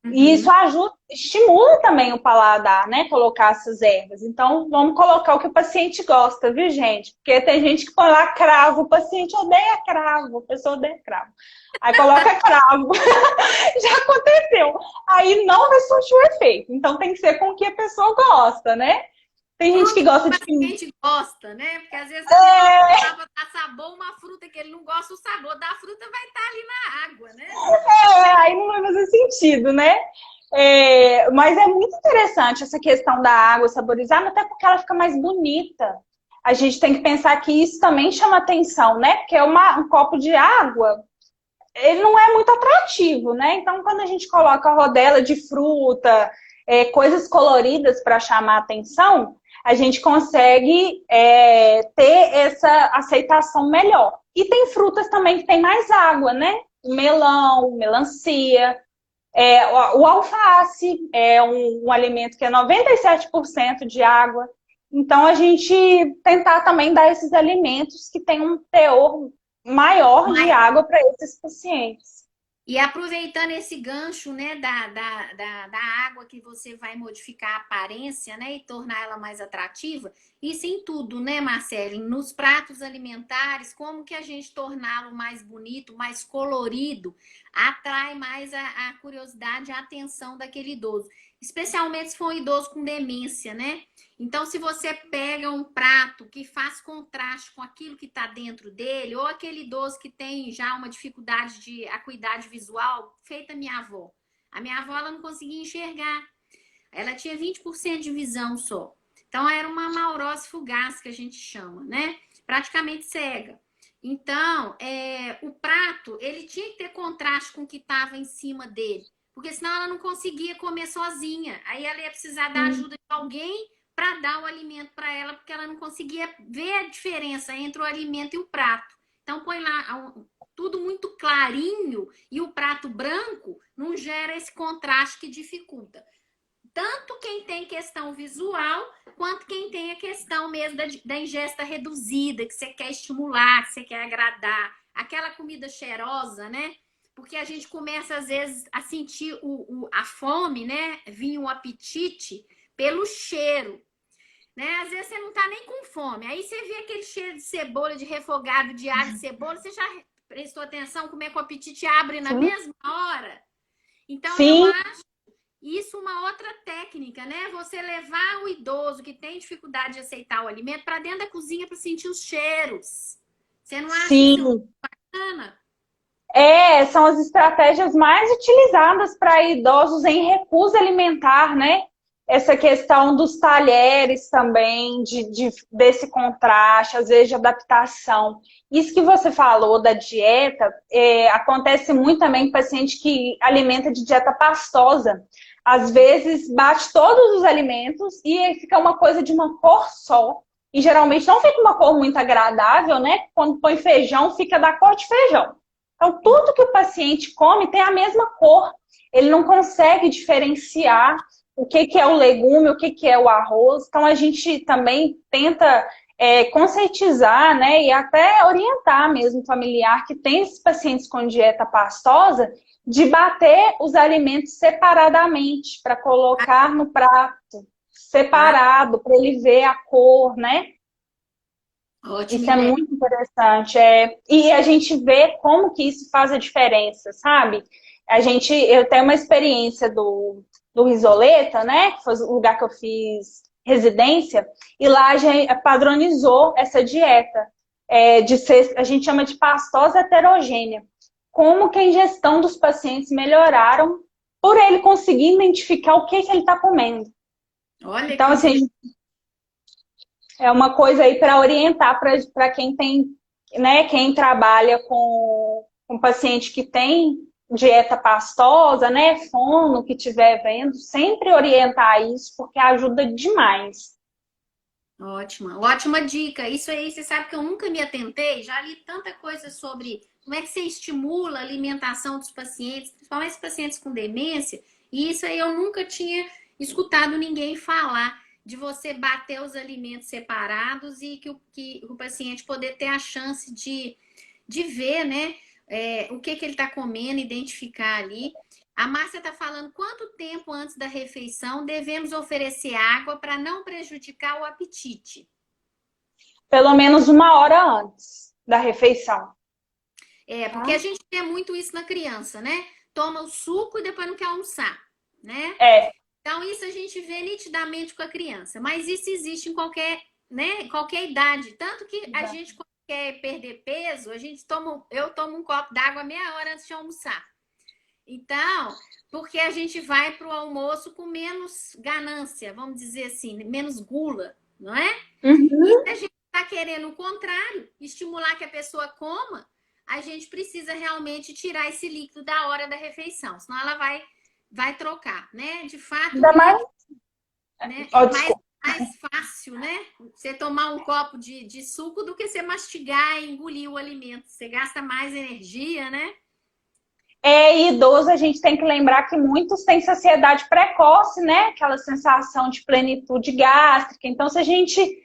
E isso ajuda, estimula também o paladar, né? Colocar essas ervas. Então, vamos colocar o que o paciente gosta, viu, gente? Porque tem gente que põe lá cravo, o paciente odeia cravo, a pessoa odeia cravo. Aí coloca cravo. Já aconteceu. Aí não vai surtir o efeito. Então, tem que ser com o que a pessoa gosta, né? Tem gente que gosta de... A gente gosta, né? Porque às vezes a pessoa dá sabor uma fruta que ele não gosta, o sabor da fruta vai estar ali na água, né? Aí não vai fazer sentido, né? Mas é muito interessante essa questão da água saborizada, até porque ela fica mais bonita. A gente tem que pensar que isso também chama atenção, né? Porque um copo de água, ele não é muito atrativo, né? Então, quando a gente coloca rodela de fruta, coisas coloridas para chamar atenção, a gente consegue ter essa aceitação melhor. E tem frutas também que tem mais água, né? O melão, melancia, o alface é um alimento que é 97% de água. Então, a gente tentar também dar esses alimentos que têm um teor maior de água para esses pacientes. E aproveitando esse gancho, né, da água que você vai modificar a aparência, né, e tornar ela mais atrativa, isso em tudo, né, Marcele? Nos pratos alimentares, como que a gente torná-lo mais bonito, mais colorido, atrai mais a curiosidade, a atenção daquele idoso. Especialmente se for um idoso com demência, né? Então, se você pega um prato que faz contraste com aquilo que está dentro dele, ou aquele idoso que tem já uma dificuldade de acuidade visual, feita minha avó. A minha avó, ela não conseguia enxergar. Ela tinha 20% de visão só. Então, era uma maurose fugaz, que a gente chama, né? Praticamente cega. Então, o prato, ele tinha que ter contraste com o que estava em cima dele. Porque senão ela não conseguia comer sozinha. Aí ela ia precisar da ajuda de alguém para dar o alimento para ela, porque ela não conseguia ver a diferença entre o alimento e o prato. Então, põe lá tudo muito clarinho e o prato branco não gera esse contraste que dificulta. Tanto quem tem questão visual, quanto quem tem a questão mesmo da ingesta reduzida, que você quer estimular, que você quer agradar. Aquela comida cheirosa, né? Porque a gente começa, às vezes, a sentir a fome, né? Vir o apetite pelo cheiro. Né? Às vezes você não tá nem com fome. Aí você vê aquele cheiro de cebola, de refogado, de alho de cebola, você já prestou atenção como é que o apetite abre na mesma hora? Então, Sim. eu acho isso uma outra técnica, né? Você levar o idoso que tem dificuldade de aceitar o alimento para dentro da cozinha para sentir os cheiros. Você não acha isso bacana? São as estratégias mais utilizadas para idosos em recusa alimentar, né? Essa questão dos talheres também, desse contraste, às vezes de adaptação. Isso que você falou da dieta, acontece muito também com paciente que alimenta de dieta pastosa. Às vezes bate todos os alimentos e fica uma coisa de uma cor só. E geralmente não fica uma cor muito agradável, né? Quando põe feijão, fica da cor de feijão. Então, tudo que o paciente come tem a mesma cor. Ele não consegue diferenciar o que é o legume, o que é o arroz. Então, a gente também tenta conscientizar, né, e até orientar mesmo o familiar que tem esses pacientes com dieta pastosa de bater os alimentos separadamente, para colocar no prato separado, para ele ver a cor, né? Ótimo. Isso é muito interessante. E a gente vê como que isso faz a diferença, sabe? Eu tenho uma experiência do Risoleta, né? Que foi o lugar que eu fiz residência, e lá a gente padronizou essa dieta. A gente chama de pastosa heterogênea. Como que a ingestão dos pacientes melhoraram por ele conseguir identificar o que ele está comendo. Olha, então, assim, é uma coisa aí para orientar para quem tem, né, quem trabalha com paciente que tem dieta pastosa, né, fono, que estiver vendo, sempre orientar isso, porque ajuda demais. Ótima dica. Isso aí, você sabe que eu nunca me atentei, já li tanta coisa sobre como é que você estimula a alimentação dos pacientes, principalmente os pacientes com demência, e isso aí eu nunca tinha escutado ninguém falar de você bater os alimentos separados e que o paciente poder ter a chance de ver, né, o que ele está comendo, identificar ali. A Márcia está falando quanto tempo antes da refeição devemos oferecer água para não prejudicar o apetite? Pelo menos 1 hora antes da refeição. Porque a gente vê muito isso na criança, né? Toma o suco e depois não quer almoçar, né? Então, isso a gente vê nitidamente com a criança. Mas isso existe em qualquer idade. Tanto que a gente, quando quer perder peso, eu tomo um copo d'água meia hora antes de almoçar. Então, porque a gente vai para o almoço com menos ganância, vamos dizer assim, menos gula, não é? Uhum. E se a gente está querendo o contrário, estimular que a pessoa coma, a gente precisa realmente tirar esse líquido da hora da refeição, senão ela vai trocar, né? De fato, ainda mais, né? desculpa. Mais fácil, né? Você tomar um copo de suco do que você mastigar e engolir o alimento. Você gasta mais energia, né? Idoso, a gente tem que lembrar que muitos têm saciedade precoce, né? Aquela sensação de plenitude gástrica. Então, se a gente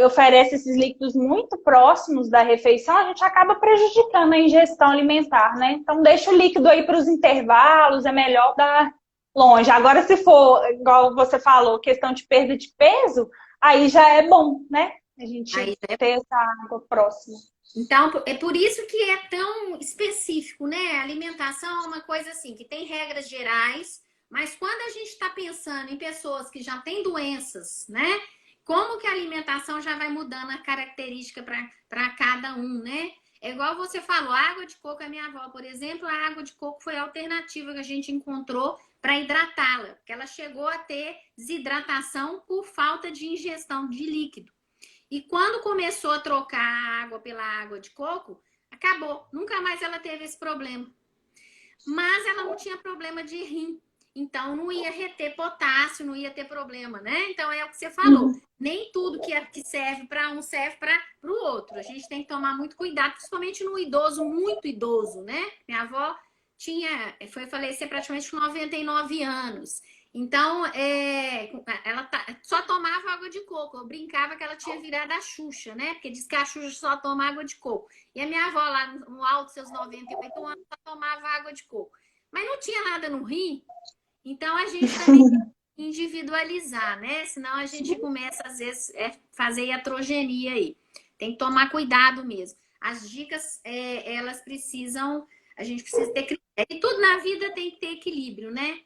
oferece esses líquidos muito próximos da refeição, a gente acaba prejudicando a ingestão alimentar, né? Então, deixa o líquido aí para os intervalos, é melhor dar longe. Agora, se for, igual você falou, questão de perda de peso, aí já é bom, né? A gente ter essa água próxima. Então, é por isso que é tão específico, né? A alimentação é uma coisa assim, que tem regras gerais, mas quando a gente está pensando em pessoas que já têm doenças, né? Como que a alimentação já vai mudando a característica para cada um, né? É igual você falou, a água de coco, a minha avó, por exemplo, a água de coco foi a alternativa que a gente encontrou para hidratá-la, porque ela chegou a ter desidratação por falta de ingestão de líquido. E quando começou a trocar a água pela água de coco, acabou. Nunca mais ela teve esse problema. Mas ela não tinha problema de rim. Então não ia reter potássio, não ia ter problema, né? Então é o que você falou. Uhum. Nem tudo que serve para um serve para o outro. A gente tem que tomar muito cuidado, principalmente no idoso, muito idoso, né? Minha avó foi falecer praticamente com 99 anos. Então, ela só tomava água de coco. Eu brincava que ela tinha virado a Xuxa, né? Porque diz que a Xuxa só toma água de coco. E a minha avó, lá no alto dos seus 98 anos, só tomava água de coco. Mas não tinha nada no rim, então a gente também tem que individualizar, né? Senão a gente começa, às vezes, fazer iatrogenia aí. Tem que tomar cuidado mesmo. As dicas, elas precisam, a gente precisa ter critério. E tudo na vida tem que ter equilíbrio, né?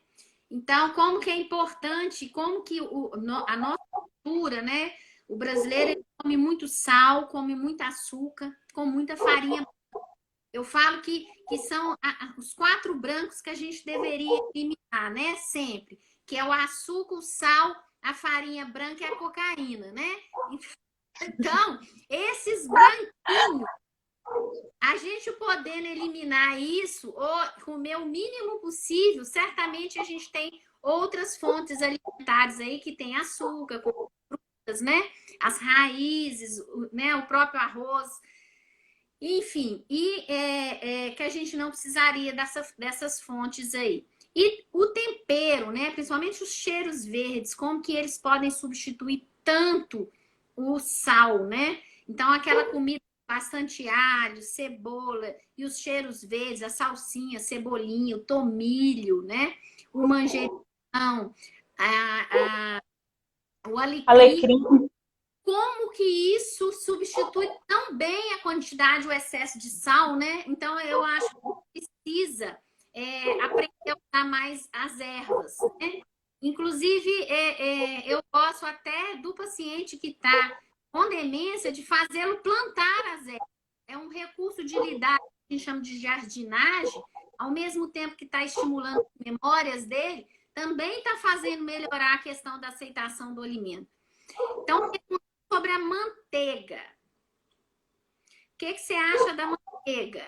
Então, como que é importante, como que a nossa cultura, né? O brasileiro ele come muito sal, come muito açúcar, com muita farinha. Eu falo que são os 4 brancos que a gente deveria eliminar, né? Sempre. Que é o açúcar, o sal, a farinha branca e a cocaína, né? Então, esses branquinhos, a gente podendo eliminar isso, ou comer o mínimo possível, certamente a gente tem outras fontes alimentares aí que tem açúcar, frutas, né? As raízes, né? O próprio arroz. Enfim, que a gente não precisaria dessas fontes aí. E o tempero, né? Principalmente os cheiros verdes, como que eles podem substituir tanto o sal, né? Então, aquela comida com bastante alho, cebola e os cheiros verdes, a salsinha, cebolinha, o tomilho, né? O manjericão, o alecrim. Alecrim. Como que isso substitui tão bem a quantidade, o excesso de sal, né? Então, eu acho que precisa aprender a usar mais as ervas, né? Inclusive, eu gosto até do paciente que está com demência de fazê-lo plantar as ervas. É um recurso de lidar, que a gente chama de jardinagem, ao mesmo tempo que está estimulando as memórias dele, também está fazendo melhorar a questão da aceitação do alimento. Então, sobre a manteiga. O que você acha da manteiga?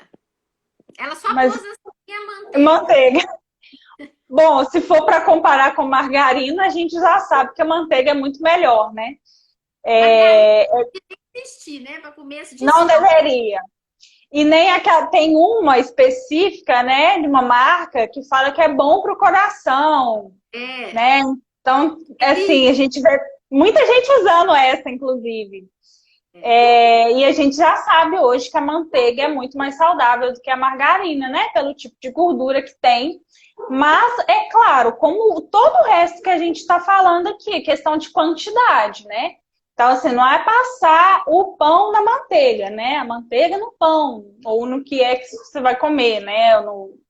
Ela só usa assim a manteiga. Manteiga. Bom, se for para comparar com margarina, a gente já sabe que a manteiga é muito melhor, né? Tem que existir, né? Para começo de não deveria. E nem tem uma específica, né, de uma marca que fala que é bom para o coração, né? Então, assim, a gente vê muita gente usando essa, inclusive. E a gente já sabe hoje que a manteiga é muito mais saudável do que a margarina, né? Pelo tipo de gordura que tem. Mas, é claro, como todo o resto que a gente está falando aqui, questão de quantidade, né? Então, assim, não é passar o pão na manteiga, né? A manteiga no pão, ou no que é que você vai comer, né? No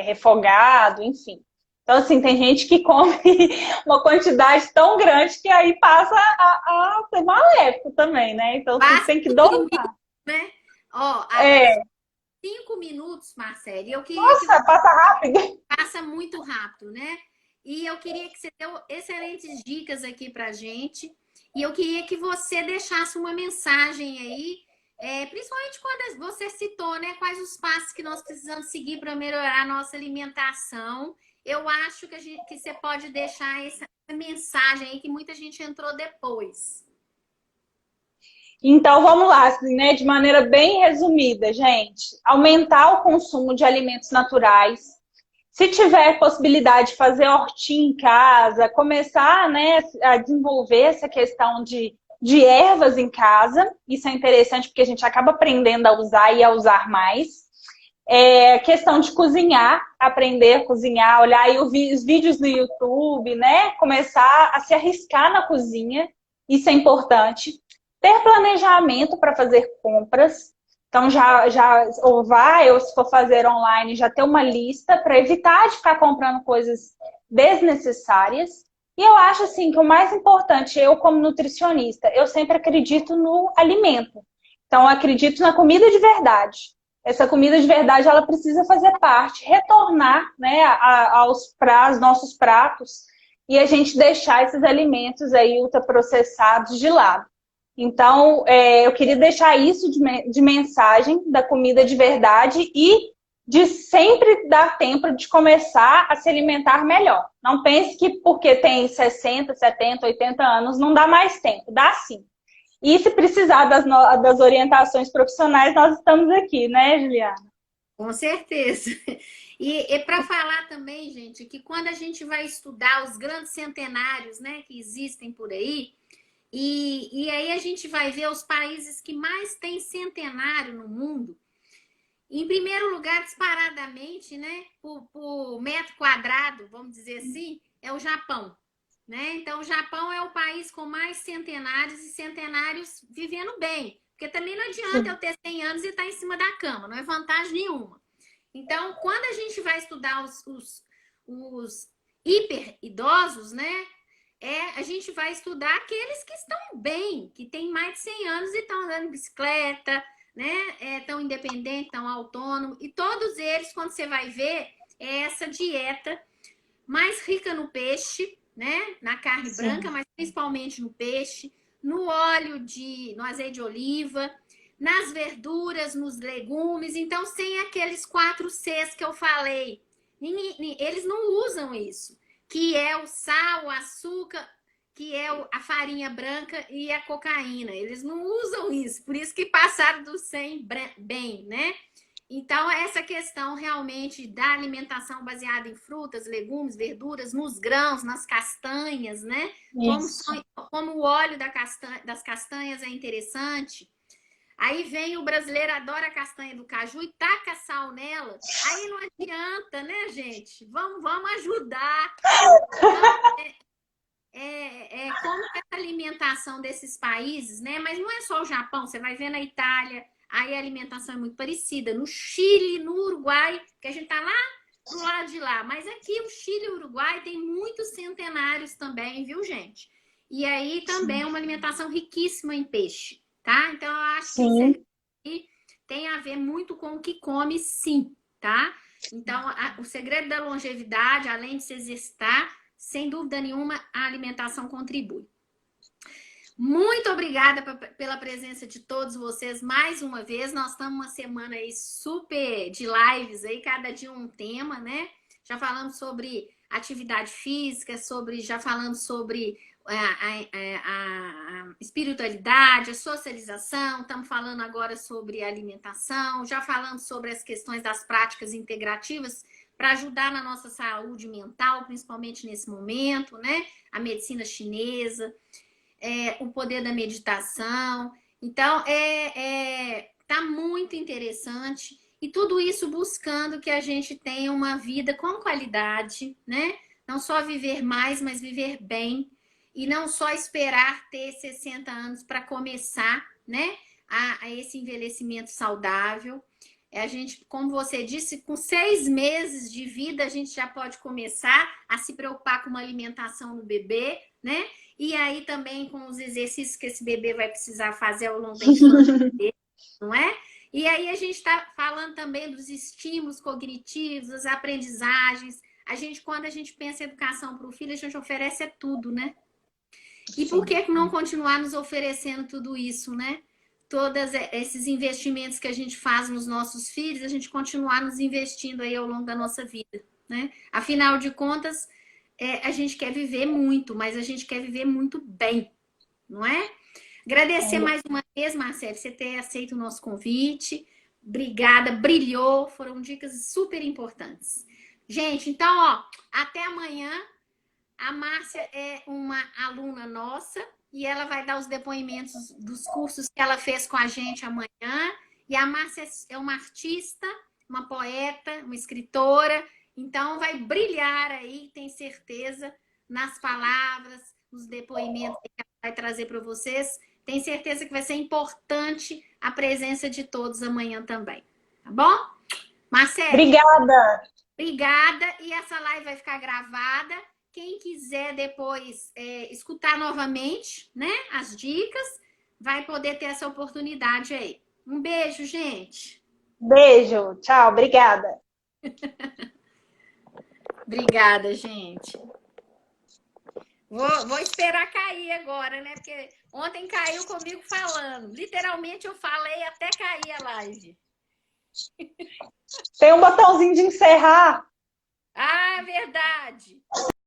refogado, enfim. Então, assim, tem gente que come uma quantidade tão grande que aí passa a ser maléfico também, né? Então, você tem que dosar. Né? Ó, 5 minutos, Marcele. Nossa, passa rápido. Passa muito rápido, né? E eu queria que você deu excelentes dicas aqui pra gente. E eu queria que você deixasse uma mensagem aí, principalmente quando você citou, né? Quais os passos que nós precisamos seguir para melhorar a nossa alimentação. Eu acho que você pode deixar essa mensagem aí que muita gente entrou depois. Então, vamos lá, assim, né? De maneira bem resumida, gente. Aumentar o consumo de alimentos naturais. Se tiver possibilidade de fazer hortinha em casa, começar, né, a desenvolver essa questão de ervas em casa. Isso é interessante porque a gente acaba aprendendo a usar e a usar mais. Questão de cozinhar, aprender a cozinhar, olhar aí os vídeos no YouTube, né? Começar a se arriscar na cozinha. Isso é importante. Ter planejamento para fazer compras. Então, ou vai, ou se for fazer online, já ter uma lista para evitar de ficar comprando coisas desnecessárias. E eu acho, assim, que o mais importante, eu como nutricionista, eu sempre acredito no alimento. Então, eu acredito na comida de verdade. Essa comida de verdade, ela precisa fazer parte, retornar, né, aos nossos pratos e a gente deixar esses alimentos aí ultraprocessados de lado. Então, eu queria deixar isso de mensagem da comida de verdade e de sempre dar tempo de começar a se alimentar melhor. Não pense que porque tem 60, 70, 80 anos não dá mais tempo. Dá sim. E se precisar das orientações profissionais, nós estamos aqui, né, Juliana? Com certeza. E para falar também, gente, que quando a gente vai estudar os grandes centenários, né, que existem por aí, e aí a gente vai ver os países que mais têm centenário no mundo. Em primeiro lugar, disparadamente, né, por metro quadrado, vamos dizer assim, é o Japão. Né? Então, o Japão é o país com mais centenários e centenários vivendo bem. Porque também não adianta eu ter 100 anos e estar em cima da cama, não é vantagem nenhuma. Então, quando a gente vai estudar os hiper idosos, né? A gente vai estudar aqueles que estão bem, que têm mais de 100 anos e estão andando de bicicleta, né? Tão independente, tão autônomo. E todos eles, quando você vai ver, é essa dieta mais rica no peixe, né? Na carne branca, mas principalmente no peixe, no no azeite de oliva, nas verduras, nos legumes. Então, sem aqueles 4 Cs que eu falei. Eles não usam isso, que é o sal, o açúcar, que é a farinha branca e a cocaína. Eles não usam isso, por isso que passaram do 100 bem, né? Então, essa questão realmente da alimentação baseada em frutas, legumes, verduras, nos grãos, nas castanhas, né? Como o óleo das castanhas é interessante. Aí vem o brasileiro, adora a castanha do caju e taca sal nela. Aí não adianta, né, gente? Vamos ajudar. Então, como é a alimentação desses países, né? Mas não é só o Japão, você vai ver na Itália, aí a alimentação é muito parecida. No Chile, no Uruguai, que a gente tá lá do lado de lá. Mas aqui o Chile e o Uruguai tem muitos centenários também, viu, gente? E aí também é uma alimentação riquíssima em peixe, tá? Então eu acho que o segredo tem a ver muito com o que come, sim, tá? Então, o segredo da longevidade, além de se exercitar, sem dúvida nenhuma, a alimentação contribui. Muito obrigada pela presença de todos vocês mais uma vez. Nós estamos uma semana aí super de lives aí, cada dia um tema, né? Já falamos sobre atividade física, já falamos sobre a espiritualidade, a socialização, estamos falando agora sobre alimentação, já falamos sobre as questões das práticas integrativas para ajudar na nossa saúde mental, principalmente nesse momento, né? A medicina chinesa, o poder da meditação. Então, tá muito interessante. E tudo isso buscando que a gente tenha uma vida com qualidade, né? Não só viver mais, mas viver bem. E não só esperar ter 60 anos para começar, né? A esse envelhecimento saudável. A gente, como você disse, com 6 meses de vida, a gente já pode começar a se preocupar com uma alimentação no bebê, né? E aí também com os exercícios que esse bebê vai precisar fazer ao longo da infância dele, não é? E aí a gente está falando também dos estímulos cognitivos, das aprendizagens. Quando a gente pensa em educação para o filho, a gente oferece tudo, né? E por que não continuar nos oferecendo tudo isso, né? Todos esses investimentos que a gente faz nos nossos filhos, a gente continuar nos investindo aí ao longo da nossa vida, né? Afinal de contas, a gente quer viver muito, mas a gente quer viver muito bem, não é? Agradecer mais uma vez, Marcelo, você ter aceito o nosso convite. Obrigada, brilhou, foram dicas super importantes. Gente, então, ó, até amanhã. A Márcia é uma aluna nossa e ela vai dar os depoimentos dos cursos que ela fez com a gente amanhã. E a Márcia é uma artista, uma poeta, uma escritora, então vai brilhar aí, tem certeza, nas palavras, nos depoimentos que ela vai trazer para vocês. tenho certeza que vai ser importante a presença de todos amanhã também. Tá bom? Marcelo. Obrigada. Obrigada. E essa live vai ficar gravada. Quem quiser depois escutar novamente, né, as dicas, vai poder ter essa oportunidade aí. Um beijo, gente. Beijo. Tchau. Obrigada. Obrigada, gente. Vou esperar cair agora, né? Porque ontem caiu comigo falando. Literalmente eu falei até cair a live. Tem um botãozinho de encerrar. Ah, verdade.